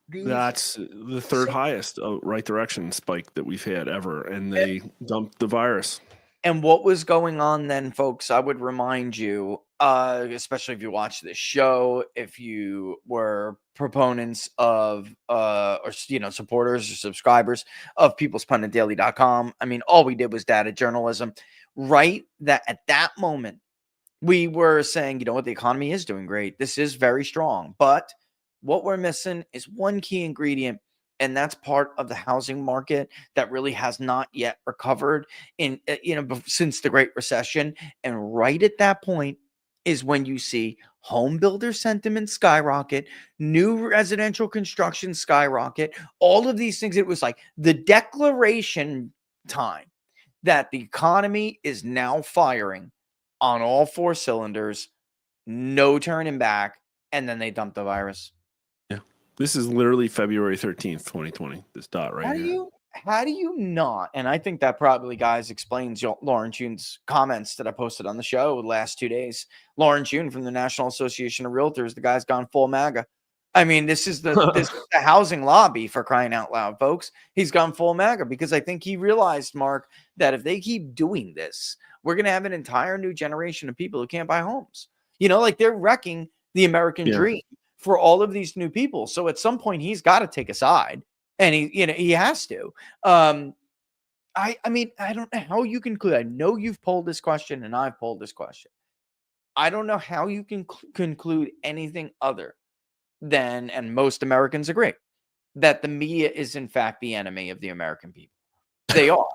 That's the third highest right direction spike that we've had ever. And they dumped the virus. And what was going on then, folks? I would remind you, especially if you watch this show, if you were proponents of, or supporters or subscribers of peoplespunditdaily.com. I mean, all we did was data journalism. Right, that at that moment, we were saying, you know what, the economy is doing great. This is very strong, but what we're missing is one key ingredient. And that's part of the housing market that really has not yet recovered since the Great Recession. And right at that point is when you see home builder sentiment skyrocket, new residential construction skyrocket, all of these things. It was like the declaration time that the economy is now firing on all 4 cylinders, no turning back. And then they dumped the virus. This is literally February 13th, 2020. This dot right here. How do you not? And I think that probably, guys, explains Lauren June's comments that I posted on the show the last 2 days. Lauren June from the National Association of Realtors, the guy's gone full MAGA. I mean, this is the housing lobby, for crying out loud, folks. He's gone full MAGA because I think he realized, Mark, that if they keep doing this, we're going to have an entire new generation of people who can't buy homes. They're wrecking the American dream for all of these new people. So at some point he's got to take a side, and he has to. I mean, I don't know how you conclude. I know you've polled this question and I've polled this question. I don't know how you can conclude anything other than, and most Americans agree, that the media is in fact the enemy of the American people. They are.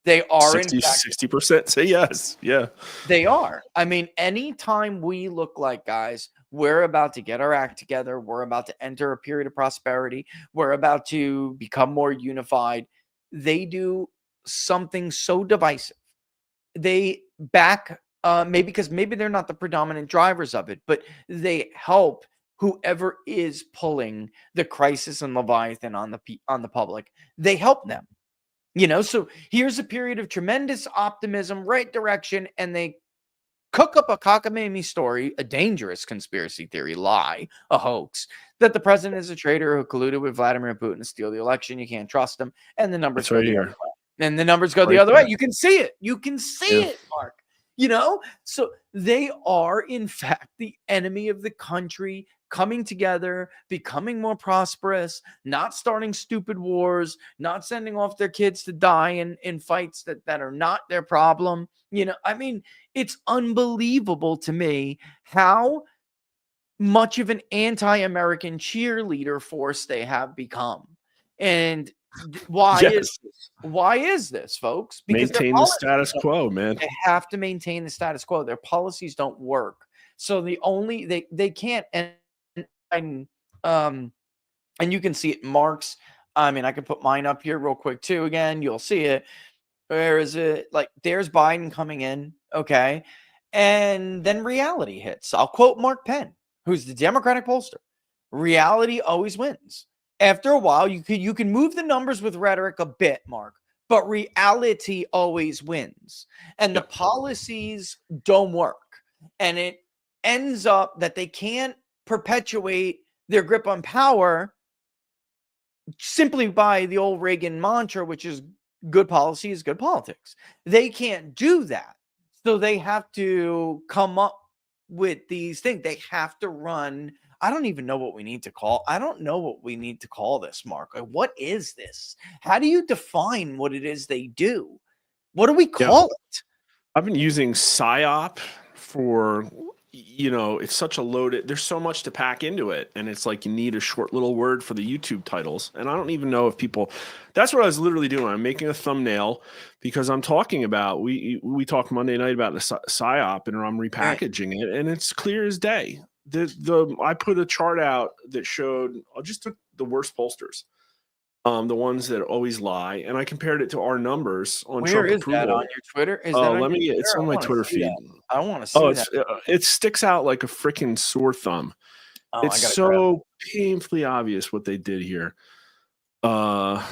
They are 60% say yes. Yeah. They are. I mean, anytime we look like, guys, we're about to get our act together, we're about to enter a period of prosperity, we're about to become more unified, they do something so divisive. They back, maybe they're not the predominant drivers of it, but they help whoever is pulling the crisis and Leviathan on the public. They help them. So here's a period of tremendous optimism, right direction, and they cook up a cockamamie story, a dangerous conspiracy theory, lie, a hoax, that the president is a traitor who colluded with Vladimir Putin to steal the election. You can't trust him. And the numbers go the other way. And the numbers go the other way. You can see it. You can see it, Mark. So they are, in fact, the enemy of the country, coming together, becoming more prosperous, not starting stupid wars, not sending off their kids to die in fights that are not their problem. I mean, it's unbelievable to me how much of an anti-American cheerleader force they have become. And why is this, folks? Because maintain the status quo, man. They have to maintain the status quo. Their policies don't work. So they can't. And you can see it marks. I mean, I can put mine up here real quick too. Again, you'll see it. Where is it? Like, there's Biden coming in. Okay. And then reality hits. I'll quote Mark Penn, who's the Democratic pollster. Reality always wins. After a while, you can move the numbers with rhetoric a bit, Mark, but reality always wins. And the policies don't work. And ends up that they can't perpetuate their grip on power simply by the old Reagan mantra, which is good policy is good politics. They can't do that. So they have to come up with these things. They have to run. I don't even know what we need to call. I don't know what we need to call this, Mark. Like, what is this? How do you define what it is they do? What do we call it? I've been using PSYOP for, it's such a loaded, there's so much to pack into it. And it's like you need a short little word for the YouTube titles. And I don't even know if people, that's what I was literally doing. I'm making a thumbnail because I'm talking about, we talked Monday night about the PSYOP and I'm repackaging it. And it's clear as day. I put a chart out that showed, I just took the worst pollsters. The ones that always lie, and I compared it to our numbers on Where Trump is approval. that on your Twitter? Is that Oh, on let me your get it's Twitter? on my Twitter feed. I want to see that. It sticks out like a freaking sore thumb. Oh, It's so painfully obvious what they did here. Do I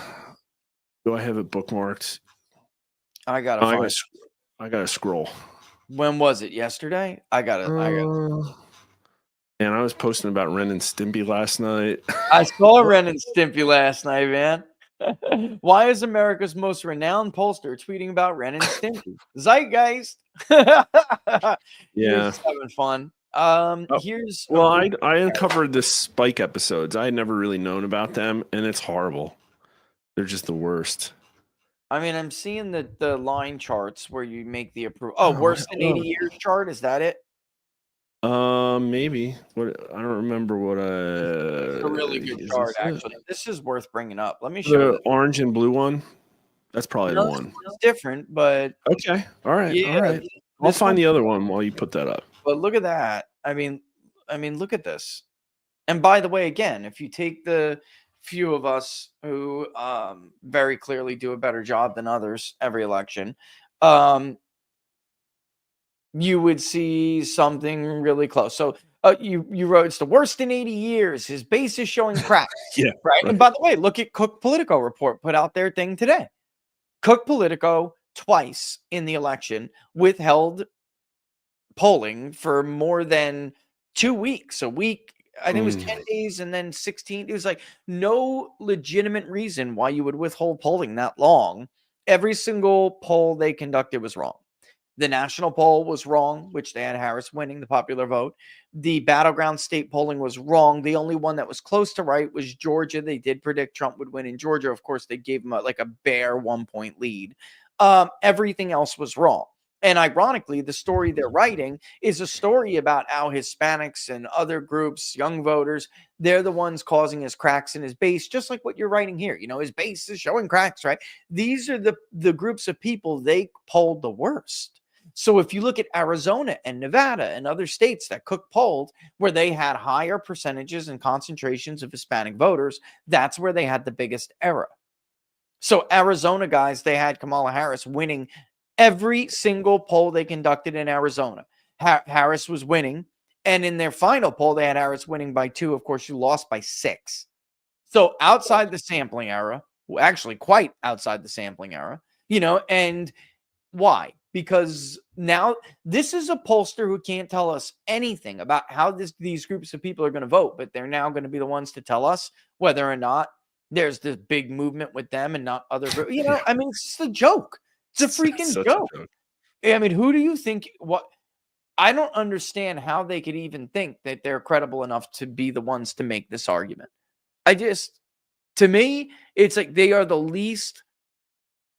have it bookmarked? I gotta find. I gotta scroll. When was it? Yesterday? I gotta. And I was posting about Ren and Stimpy last night. I saw Ren and Stimpy last night, man. Why is America's most renowned pollster tweeting about Ren and Stimpy? Zeitgeist. Yeah, just having fun. I uncovered the Spike episodes. I had never really known about them, and it's horrible. They're just the worst. I mean, I'm seeing the line charts where you make the approval. Oh, worse than 80 years chart. Is that it? Maybe. What I don't remember what it's a really good chart, actually. This is worth bringing up. Let me show you the orange and blue one. That's probably the one. It's different, but okay. All right. Yeah, all right. I'll find the other one while you put that up. But look at that. I mean, look at this. And by the way, again, if you take the few of us who very clearly do a better job than others every election, you would see something really close. So you wrote it's the worst in 80 years. His base is showing cracks. Yeah. Right. And by the way, look at Cook Politico report put out their thing today. Cook Politico twice in the election withheld polling for more than 2 weeks. A week, I think it was 10 days and then 16. It was like no legitimate reason why you would withhold polling that long. Every single poll they conducted was wrong. The national poll was wrong, which they had Harris winning the popular vote. The battleground state polling was wrong. The only one that was close to right was Georgia. They did predict Trump would win in Georgia. Of course, they gave him like a bare 1-point lead. Everything else was wrong. And ironically, the story they're writing is a story about how Hispanics and other groups, young voters, they're the ones causing his cracks in his base, just like what you're writing here. His base is showing cracks, right? These are the groups of people they polled the worst. So if you look at Arizona and Nevada and other states that Cook polled where they had higher percentages and concentrations of Hispanic voters, that's where they had the biggest error. So Arizona guys, they had Kamala Harris winning every single poll they conducted in Arizona. Harris was winning. And in their final poll, they had Harris winning by 2. Of course, you lost by 6. So outside the sampling era, actually quite outside the sampling era, and why? Because now this is a pollster who can't tell us anything about how these groups of people are going to vote, but they're now going to be the ones to tell us whether or not there's this big movement with them and not other groups. I mean, it's just a joke. It's a freaking joke. I mean, who do you think I don't understand how they could even think that they're credible enough to be the ones to make this argument. To me, it's like they are the least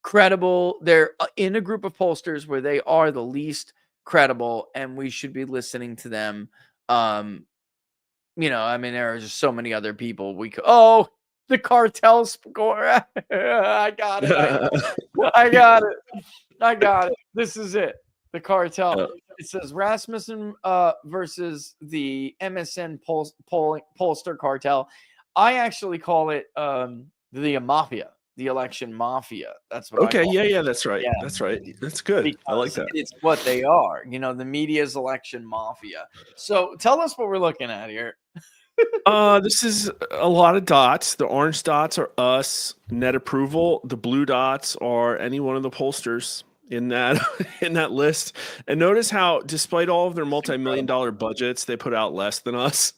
credible. They're in a group of pollsters where they are the least credible, and we should be listening to them. I mean, there are just so many other people the cartel score. I got it. I got it. This is it. The cartel. It says Rasmussen versus the MSN pollster cartel. I actually call it the mafia, the election mafia. That's what. Okay. I call it. That's right. Yeah. That's right. That's good. Because I like that. It's what they are. The media's election mafia. So tell us what we're looking at here. This is a lot of dots. The orange dots are us, net approval. The blue dots are any one of the pollsters. in that in that list. And notice how, despite all of their multi-million-dollar budgets, they put out less than us.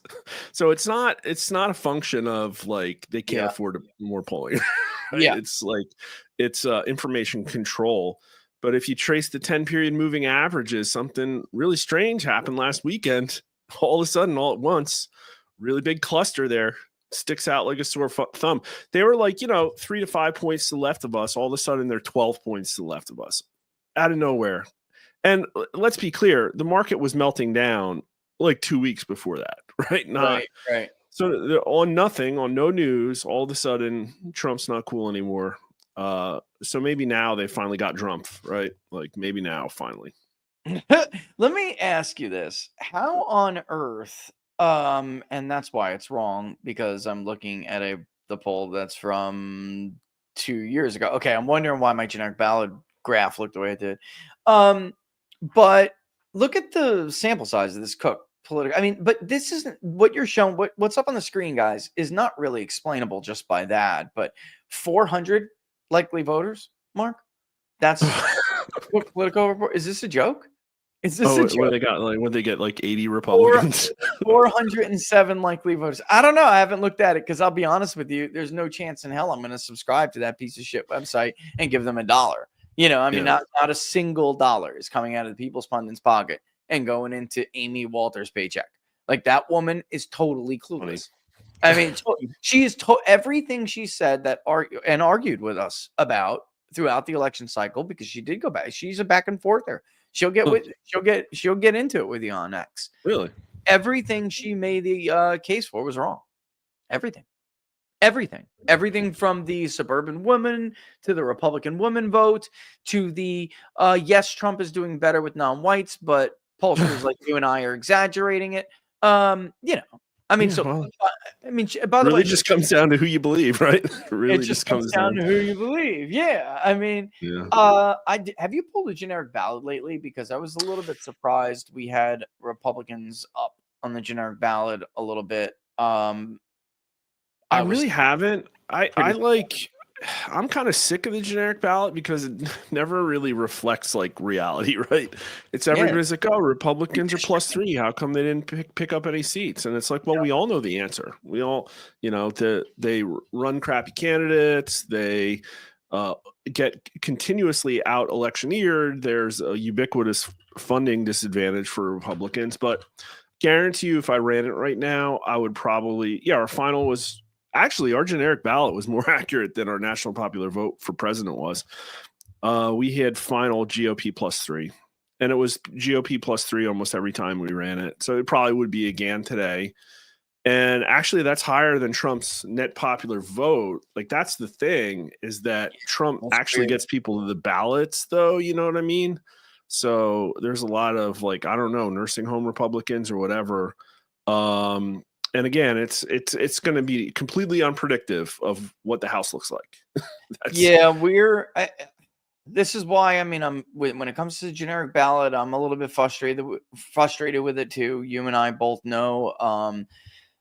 So it's not a function of like they can't Yeah. afford more polling. Right? Yeah. It's like it's information control. But if you trace the 10-period moving averages, something really strange happened last weekend. All of a sudden, all at once, really big cluster there sticks out like a sore thumb. They were like, 3 to 5 points to the left of us. All of a sudden, they're 12 points to the left of us out of nowhere. And let's be clear, the market was melting down like 2 weeks before that, right? Right. So on nothing, on no news, all of a sudden, Trump's not cool anymore. So maybe now they finally got Drumpf, right? Like maybe now finally. Let me ask you this. How on earth, and that's why it's wrong, because I'm looking at the poll that's from 2 years ago. Okay, I'm wondering why my generic ballot graph looked the way it did. But look at the sample size of this Cook political. I mean, but this isn't what you're showing. What's up on the screen, guys, is not really explainable just by that. But 400 likely voters, Mark. That's Cook political report. Is this a joke? Is this a joke? What they got? Like, what they get? Like 80 Republicans. 407 likely voters. I don't know. I haven't looked at it because I'll be honest with you. There's no chance in hell I'm going to subscribe to that piece of shit website and give them $1. I mean, not a single dollar is coming out of the People's Pundit's pocket and going into Amy Walters' paycheck. Like, that woman is totally clueless. I mean, she is everything she said that argued with us about throughout the election cycle, because she did go back. She's a back and forther. She'll get into it with you on X. Really? Everything she made the case for was wrong. Everything from the suburban woman to the Republican woman vote to the yes, Trump is doing better with non-whites, but pollsters like you and I are exaggerating it. I mean, by the way, it just comes down to who you believe, right? It really just comes down to who you believe. Yeah. I mean, have you pulled a generic ballot lately? Because I was a little bit surprised we had Republicans up on the generic ballot a little bit. I really haven't. I'm kind of sick of the generic ballot because it never really reflects like reality, right? It's everybody's like, oh, Republicans are +3. How come they didn't pick up any seats? And it's like, well, we all know the answer. We all, they run crappy candidates. They get continuously out electioneered. There's a ubiquitous funding disadvantage for Republicans, but guarantee you, if I ran it right now, I would probably, our final was. Actually, our generic ballot was more accurate than our national popular vote for president was. We had final GOP +3, and it was GOP +3 almost every time we ran it. So it probably would be again today. And actually, that's higher than Trump's net popular vote. Like, that's the thing, is that Trump actually gets people to the ballots, though. You know what I mean? So there's a lot of, like, I don't know, nursing home Republicans or whatever. And again, it's going to be completely unpredictable of what the House looks like. This is why, I mean, when it comes to the generic ballot, I'm a little bit frustrated with it too. You and I both know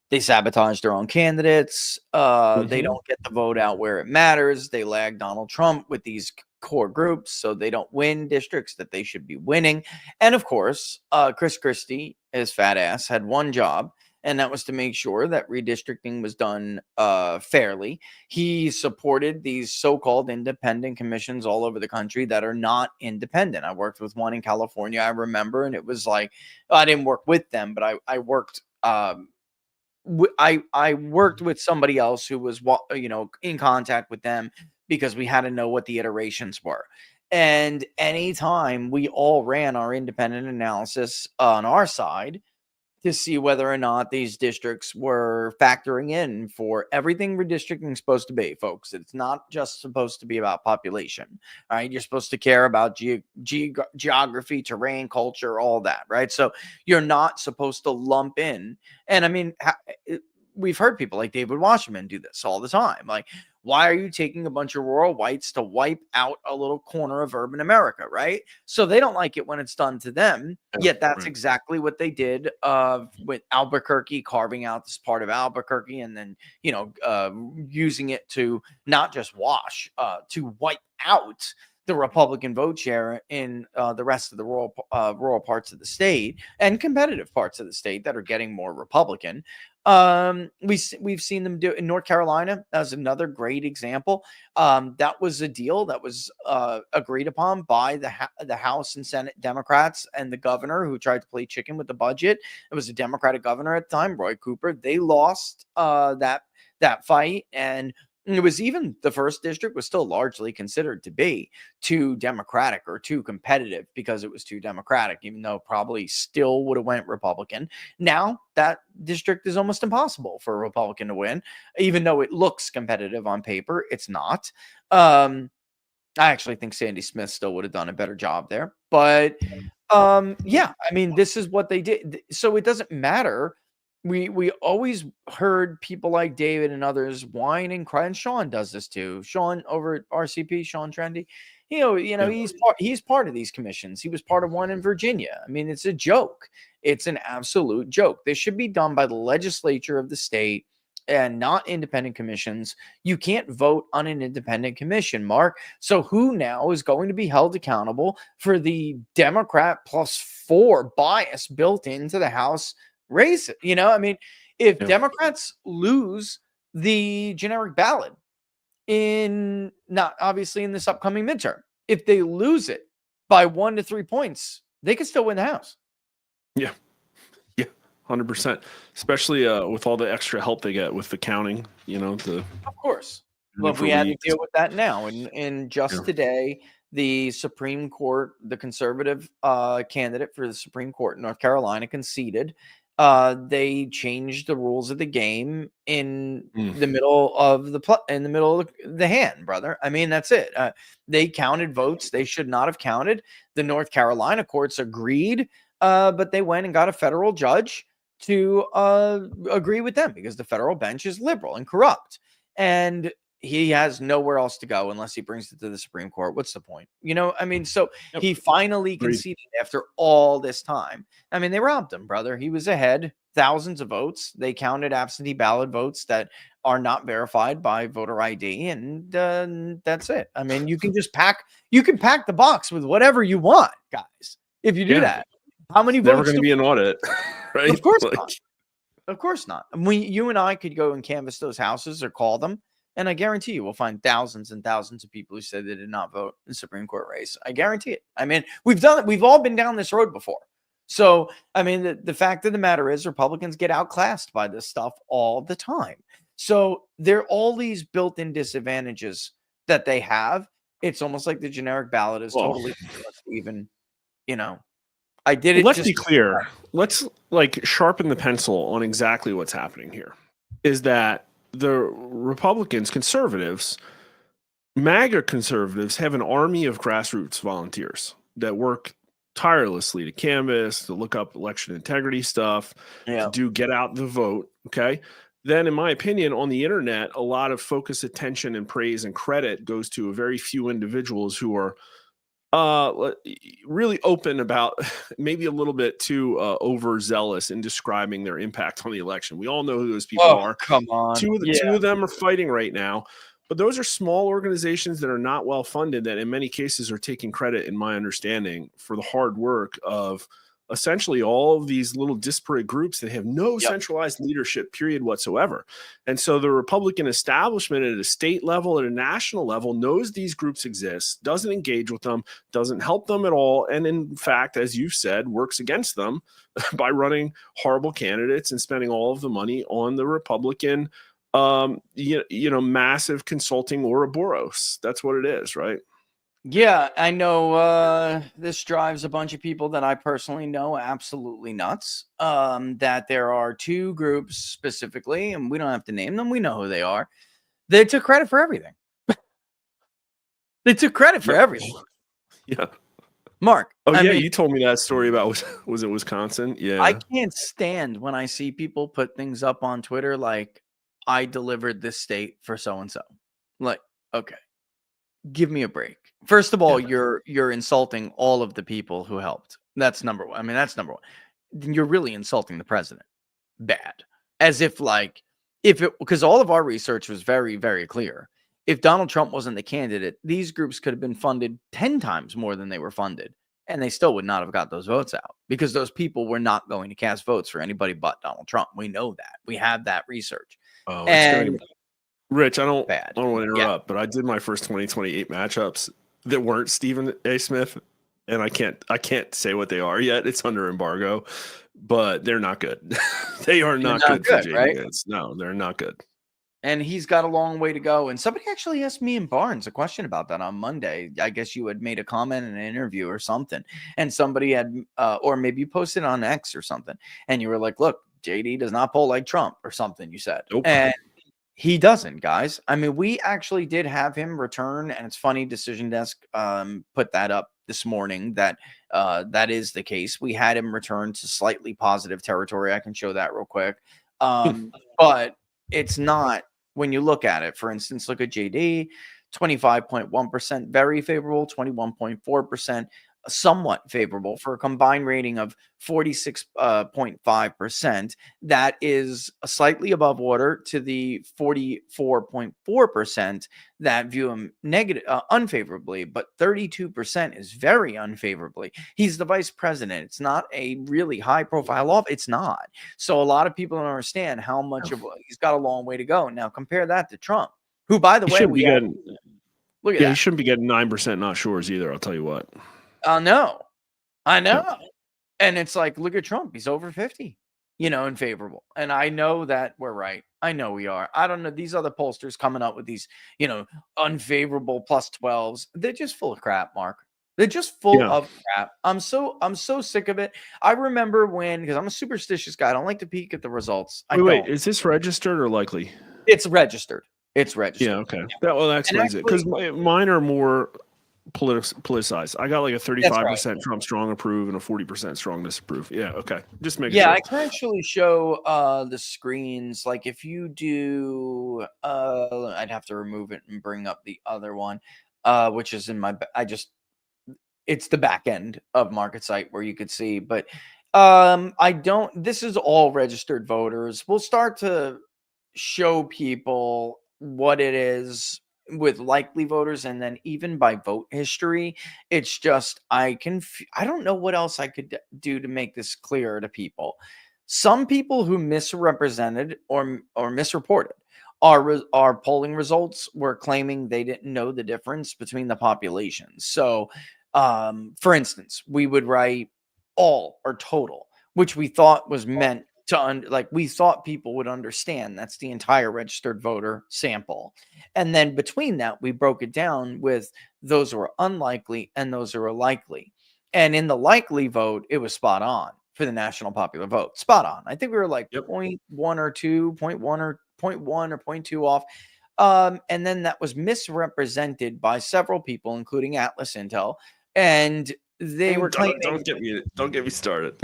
they sabotage their own candidates. They don't get the vote out where it matters. They lag Donald Trump with these core groups, so they don't win districts that they should be winning. And of course, Chris Christie, his fat ass, had one job, and that was to make sure that redistricting was done fairly. He supported these so-called independent commissions all over the country that are not independent. I worked with one in California, I remember, and it was like, I didn't work with them, but I worked I worked with somebody else who was in contact with them, because we had to know what the iterations were. And anytime we all ran our independent analysis on our side to see whether or not these districts were factoring in for everything redistricting is supposed to be, folks. It's not just supposed to be about population. All right. You're supposed to care about geography, terrain, culture, all that. Right. So you're not supposed to lump in. And I mean, we've heard people like David Wasserman do this all the time. Like, why are you taking a bunch of rural whites to wipe out a little corner of urban America, right? So they don't like it when it's done to them. Yet that's exactly what they did with Albuquerque, carving out this part of Albuquerque, and then, using it to not just to wipe out the Republican vote share in the rest of the rural parts of the state and competitive parts of the state that are getting more Republican. We've seen them do in North Carolina. That was another great example. That was a deal that was agreed upon by the House and Senate Democrats and the governor who tried to play chicken with the budget. It was a Democratic governor at the time, Roy Cooper. They lost that fight, and it was even the first district was still largely considered to be too Democratic or too competitive because it was too Democratic, even though probably still would have went Republican. Now that district is almost impossible for a Republican to win, even though it looks competitive on paper. It's not. I actually think Sandy Smith still would have done a better job there. But yeah, I mean, this is what they did. So it doesn't matter. We always heard people like David and others whine and cry, and Sean does this too. Sean over at RCP, Sean Trendy, he's part of these commissions. He was part of one in Virginia. I mean, it's a joke. It's an absolute joke. This should be done by the legislature of the state and not independent commissions. You can't vote on an independent commission, Mark. So who now is going to be held accountable for the Democrat +4 bias built into the House race? I mean, if Democrats lose the generic ballot in not obviously in this upcoming midterm, if they lose it by 1 to 3 points, they can still win the House. Yeah. 100%. Especially with all the extra help they get with the counting, Of course. But we had to deal with that now. And just today, the Supreme Court, the conservative candidate for the Supreme Court in North Carolina conceded. They changed the rules of the game in the middle of the hand, brother. I mean, that's it. They counted votes they should not have counted. The North Carolina courts agreed, but they went and got a federal judge to agree with them because the federal bench is liberal and corrupt, and he has nowhere else to go unless he brings it to the Supreme Court. What's the point? I mean, so he finally conceded after all this time. I mean, they robbed him, brother. He was ahead thousands of votes. They counted absentee ballot votes that are not verified by voter ID, and that's it. I mean, you can pack the box with whatever you want, guys. If you do that, how many votes? Never going to be an audit, right? Of course not. Of course not. You and I could go and canvass those houses or call them, and I guarantee you we'll find thousands and thousands of people who said they did not vote in the Supreme Court race. I guarantee it. I mean, we've done it. We've all been down this road before. So, I mean, the fact of the matter is Republicans get outclassed by this stuff all the time. So there are all these built-in disadvantages that they have. It's almost like the generic ballot is totally even, I did it. Let's be clear. Let's sharpen the pencil on exactly what's happening here. Is that the Republicans, conservatives, MAGA conservatives have an army of grassroots volunteers that work tirelessly to canvass, to look up election integrity stuff, to get out the vote. Okay. Then, in my opinion, on the internet, a lot of focus, attention, and praise and credit goes to a very few individuals who are really open about maybe a little bit too overzealous in describing their impact on the election. We all know who those people are. Come on. Two of them are fighting right now, but those are small organizations that are not well funded that in many cases are taking credit, in my understanding, for the hard work of essentially all of these little disparate groups that have no centralized leadership period whatsoever. And so the Republican establishment at a state level, at a national level, knows these groups exist, doesn't engage with them, doesn't help them at all. And in fact, as you said, works against them by running horrible candidates and spending all of the money on the Republican, massive consulting Ouroboros. That's what it is, right? Yeah, I know this drives a bunch of people that I personally know absolutely nuts. That there are two groups specifically, and we don't have to name them. We know who they are. They took credit for everything. They took credit for everything. Yeah. Mark. I mean, you told me that story about, was it Wisconsin? Yeah. I can't stand when I see people put things up on Twitter like, I delivered this state for so-and-so. Like, okay. Give me a break. First of all, you're insulting all of the people who helped. That's number one. I mean, that's number one. You're really insulting the president. Bad. As if because all of our research was very, very clear. if Donald Trump wasn't the candidate, these groups could have been funded 10 times more than they were funded. And they still would not have got those votes out because those people were not going to cast votes for anybody but Donald Trump. We know that. We have that research. Oh, it's and going to be Rich. I don't bad. want to Yeah. interrupt, but I did my first 2028 matchups that weren't Stephen A. Smith, and I can't say what they are yet. It's under embargo, but they're not good. They are not good for JD right? Vance. No, they're not good. And he's got a long way to go. And somebody actually asked me and Barnes a question about that on Monday. I guess you had made a comment in an interview or something. And somebody had, or maybe you posted on X or something. And you were like, look, JD does not poll like Trump or something, you said. Nope. And he doesn't, guys. I mean, we actually did have him return. And it's funny, Decision Desk put that up this morning that that is the case. We had him return to slightly positive territory. I can show that real quick. But it's not, when you look at it, for instance, look at JD, 25.1% very favorable, 21.4% somewhat favorable for a combined rating of 46.5%. That is slightly above order to the 44.4% that view him negative, unfavorably, but 32% is very unfavorably. He's the vice president. It's not a really high profile off. It's not. So a lot of people don't understand how much of he's got a long way to go. Now compare that to Trump, who, by the way, look at that. He shouldn't be getting 9% not sures either. I'll tell you what. I know. And it's like, look at Trump. He's over 50, in favorable. And I know that we're right. I know we are. I don't know. These other pollsters coming up with these, unfavorable plus 12s. They're just full of crap, Mark. They're just full of crap. I'm so sick of it. I remember because I'm a superstitious guy. I don't like to peek at the results. Wait, is this registered or likely? It's registered. It's registered. Yeah, okay. That explains it. Because mine are more politicized. I got like a 35% Trump strong approve and a 40% strong disapprove. Yeah, okay. Just make sure. I can actually show the screens. Like if you do, I'd have to remove it and bring up the other one, which is in my. It's the back end of Market Site where you could see, but I don't. This is all registered voters. We'll start to show people what it is with likely voters, and then even by vote history. It's just I don't know what else I could do to make this clearer to people. Some people who misrepresented or misreported our polling results were claiming they didn't know the difference between the populations. So for instance, we would write all or total, which we thought was meant to we thought people would understand that's the entire registered voter sample. And then between that, we broke it down with those who are unlikely and those who are likely. And in the likely vote, it was spot on for the national popular vote. Spot on. I think we were like 0.1 or 2, 0.1 or 0.1 or 0.2 off. And then that was misrepresented by several people, including Atlas Intel. And they were claiming, don't get me started.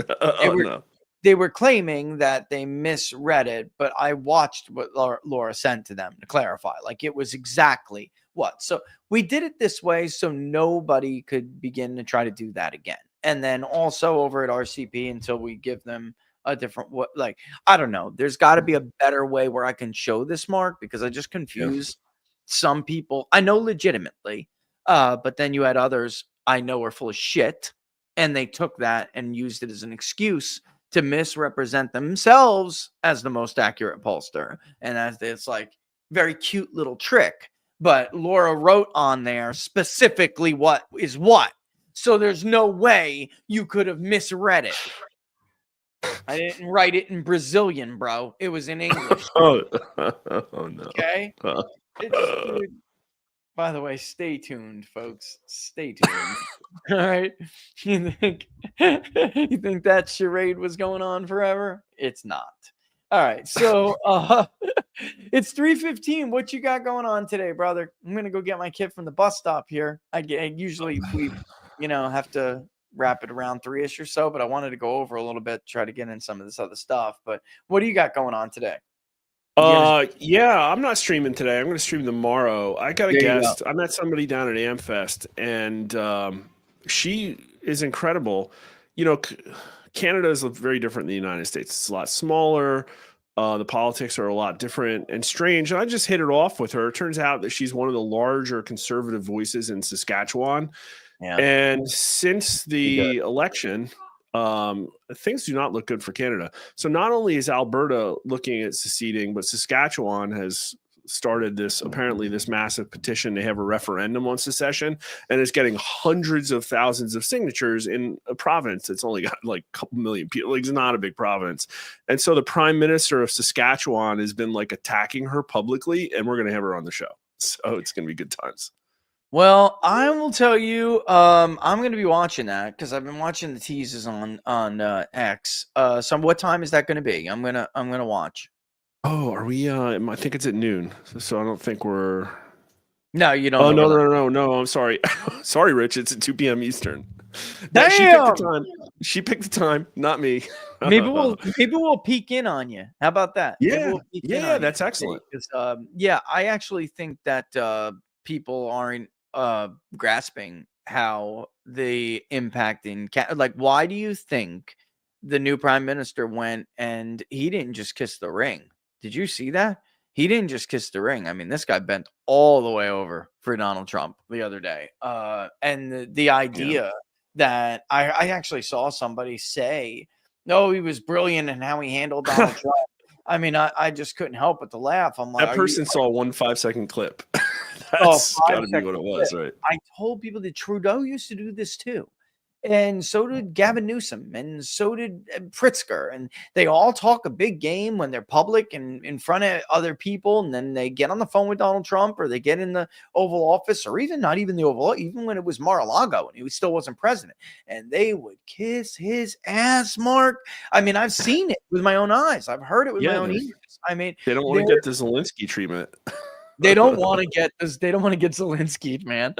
They were claiming that they misread it, but I watched what Laura sent to them to clarify. Like it was exactly what. So we did it this way so nobody could begin to try to do that again. And then also over at RCP until we give them a different I don't know. There's got to be a better way where I can show this, Mark, because I just confused some people. I know legitimately, but then you had others I know are full of shit, and they took that and used it as an excuse to misrepresent themselves as the most accurate pollster. And as it's like very cute little trick, but Laura wrote on there specifically what is what. So there's no way you could have misread it. I didn't write it in Brazilian, bro. It was in English. Oh no. Okay. By the way, stay tuned, folks. Stay tuned. All right. You think that charade was going on forever? It's not. All right. So it's 3:15. What you got going on today, brother? I'm gonna go get my kid from the bus stop here. I usually we have to wrap it around 3-ish or so, but I wanted to go over a little bit, try to get in some of this other stuff. But what do you got going on today? I'm not streaming today. I'm going to stream tomorrow. I got a guest. I met somebody down at AmFest, and she is incredible. Canada is very different than the United States. It's a lot smaller. The politics are a lot different and strange. And I just hit it off with her. It turns out that she's one of the larger conservative voices in Saskatchewan. Yeah. And since the election, things do not look good for Canada. So not only is Alberta looking at seceding, but Saskatchewan has started this massive petition to have a referendum on secession, and it's getting hundreds of thousands of signatures in a province that's only got like a couple million people. Like, it's not a big province. And so the prime minister of Saskatchewan has been like attacking her publicly, and we're going to have her on the show. So it's going to be good times. Well, I will tell you, I'm going to be watching that because I've been watching the teases on X. So what time is that going to be? I'm gonna watch. Oh, are we? I think it's at noon. So I don't think we're. No, you don't. Oh, know no. I'm sorry. Sorry, Rich. It's at 2 p.m. Eastern. Damn! She picked the time. She picked the time, not me. Maybe we'll peek in on you. How about that? Yeah, that's excellent. Yeah, I actually think that people aren't grasping how the impact in like, why do you think the new prime minister went and he didn't just kiss the ring? Did you see that? He didn't just kiss the ring. I mean, this guy bent all the way over for Donald Trump the other day. And the idea that I actually saw somebody say, no, he was brilliant in how he handled Donald Trump. I mean, I just couldn't help but to laugh. I'm like, that person saw 1 5-second clip. Oh, That's got to be what it was, right? I told people that Trudeau used to do this too. And so did Gavin Newsom, and so did Pritzker. And they all talk a big game when they're public and in front of other people. And then they get on the phone with Donald Trump, or they get in the Oval Office, or even not even the Oval, even when it was Mar-a-Lago and he still wasn't president. And they would kiss his ass, Mark. I mean, I've seen it with my own eyes. I've heard it with my own ears. I mean, they don't want to get the Zelensky treatment. They don't want to get this. They don't want to get Zelensky, man.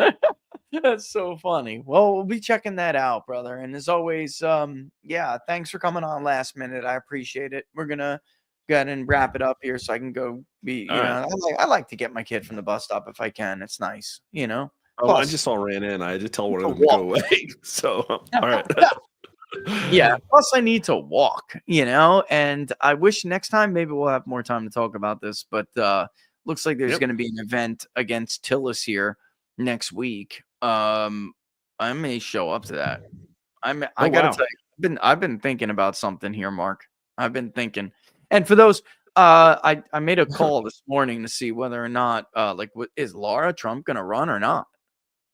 That's so funny. Well, we'll be checking that out, brother. And as always, thanks for coming on last minute. I appreciate it. We're gonna go ahead and wrap it up here so I can go be. I like to get my kid from the bus stop if I can. It's nice, you know. Oh, I just all ran in. I had to tell one of them to go away. So, all right. Yeah. Plus, I need to walk, you know. And I wish next time maybe we'll have more time to talk about this, but looks like there's going to be an event against Tillis here next week. I may show up to that. I gotta tell you, I've been thinking about something here, Mark. I've been thinking, and for those, I made a call this morning to see whether or not, is Laura Trump going to run or not?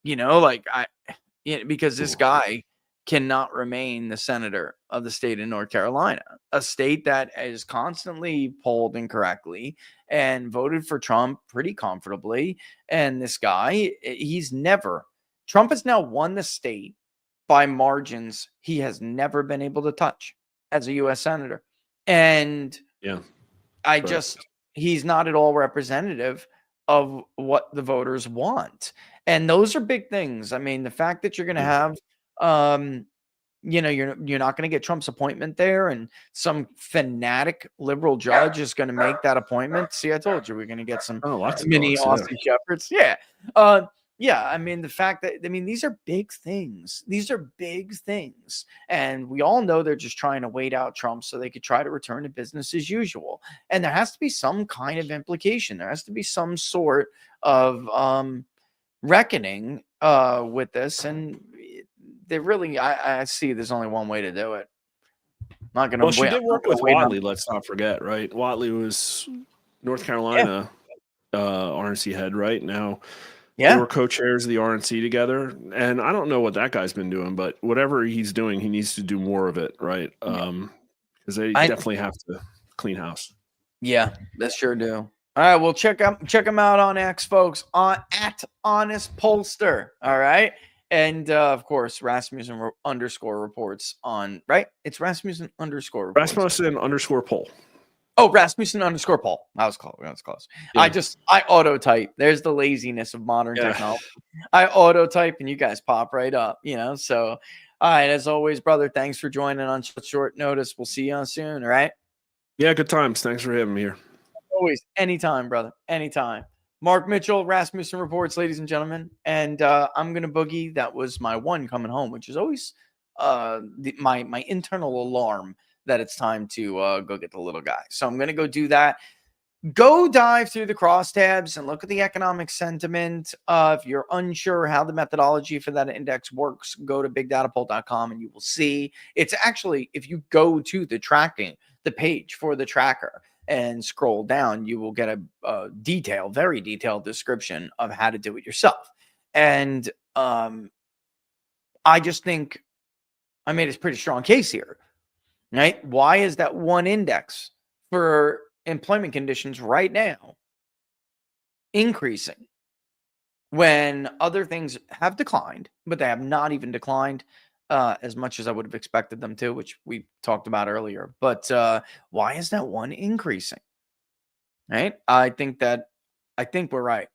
You know, because this guy cannot remain the senator of the state of North Carolina, a state that is constantly polled incorrectly and voted for Trump pretty comfortably. And this guy, Trump has now won the state by margins he has never been able to touch as a U.S. senator. And he's not at all representative of what the voters want. And those are big things. I mean, the fact that you're going to have, you're not going to get Trump's appointment there, and some fanatic liberal judge is going to make that appointment. See, I told you we're going to get some mini Aussie Shepherds. Yeah. I mean, the fact that, these are big things. These are big things. And we all know they're just trying to wait out Trump so they could try to return to business as usual. And there has to be some kind of implication. There has to be some sort of reckoning with this. And they really, I see there's only one way to do it. Not going to. Well, she did work with Whatley. Let's not forget, right? Whatley was North Carolina RNC head, right? Now, they were co-chairs of the RNC together, and I don't know what that guy's been doing, but whatever he's doing, he needs to do more of it, right? Because they definitely have to clean house. Yeah, they sure do. All right, well, check them out on X, folks, at Honest Pollster. All right. And of course, Rasmussen _ reports on, right? It's Rasmussen _ reports. Rasmussen _ poll. Oh, Rasmussen _ poll. That was close. Yeah. I auto type. There's the laziness of modern technology. I auto type and you guys pop right up, you know? So, all right. As always, brother, thanks for joining on short notice. We'll see you soon. All right. Yeah. Good times. Thanks for having me here. Always. Anytime, brother. Anytime. Mark Mitchell, Rasmussen Reports, ladies and gentlemen. And I'm going to boogie. That was my one coming home, which is always my internal alarm that it's time to go get the little guy. So I'm going to go do that. Go dive through the crosstabs and look at the economic sentiment. If you're unsure how the methodology for that index works, go to bigdatapoll.com and you will see. It's actually, if you go to the page for the tracker and scroll down, you will get a very detailed description of how to do it yourself. And I just think I made a pretty strong case here, right? Why is that one index for employment conditions right now increasing when other things have declined, but they have not even declined as much as I would have expected them to, which we talked about earlier. But why is that one increasing? Right? I think we're right.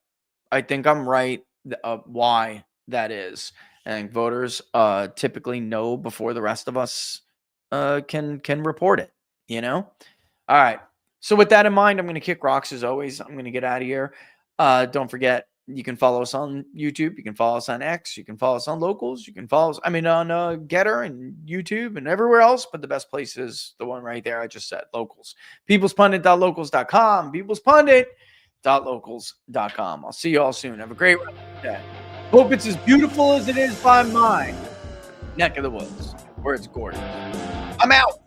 I think I'm right why that is. I think voters typically know before the rest of us can report it, All right. So with that in mind, I'm going to kick rocks as always. I'm going to get out of here. Don't forget, you can follow us on YouTube. You can follow us on X. You can follow us on Locals. You can follow us, on Getter and YouTube and everywhere else. But the best place is the one right there I just said, Locals. peoplespundit.locals.com. peoplespundit.locals.com. I'll see you all soon. Have a great day. Hope it's as beautiful as it is by my neck of the woods, where it's gorgeous. I'm out.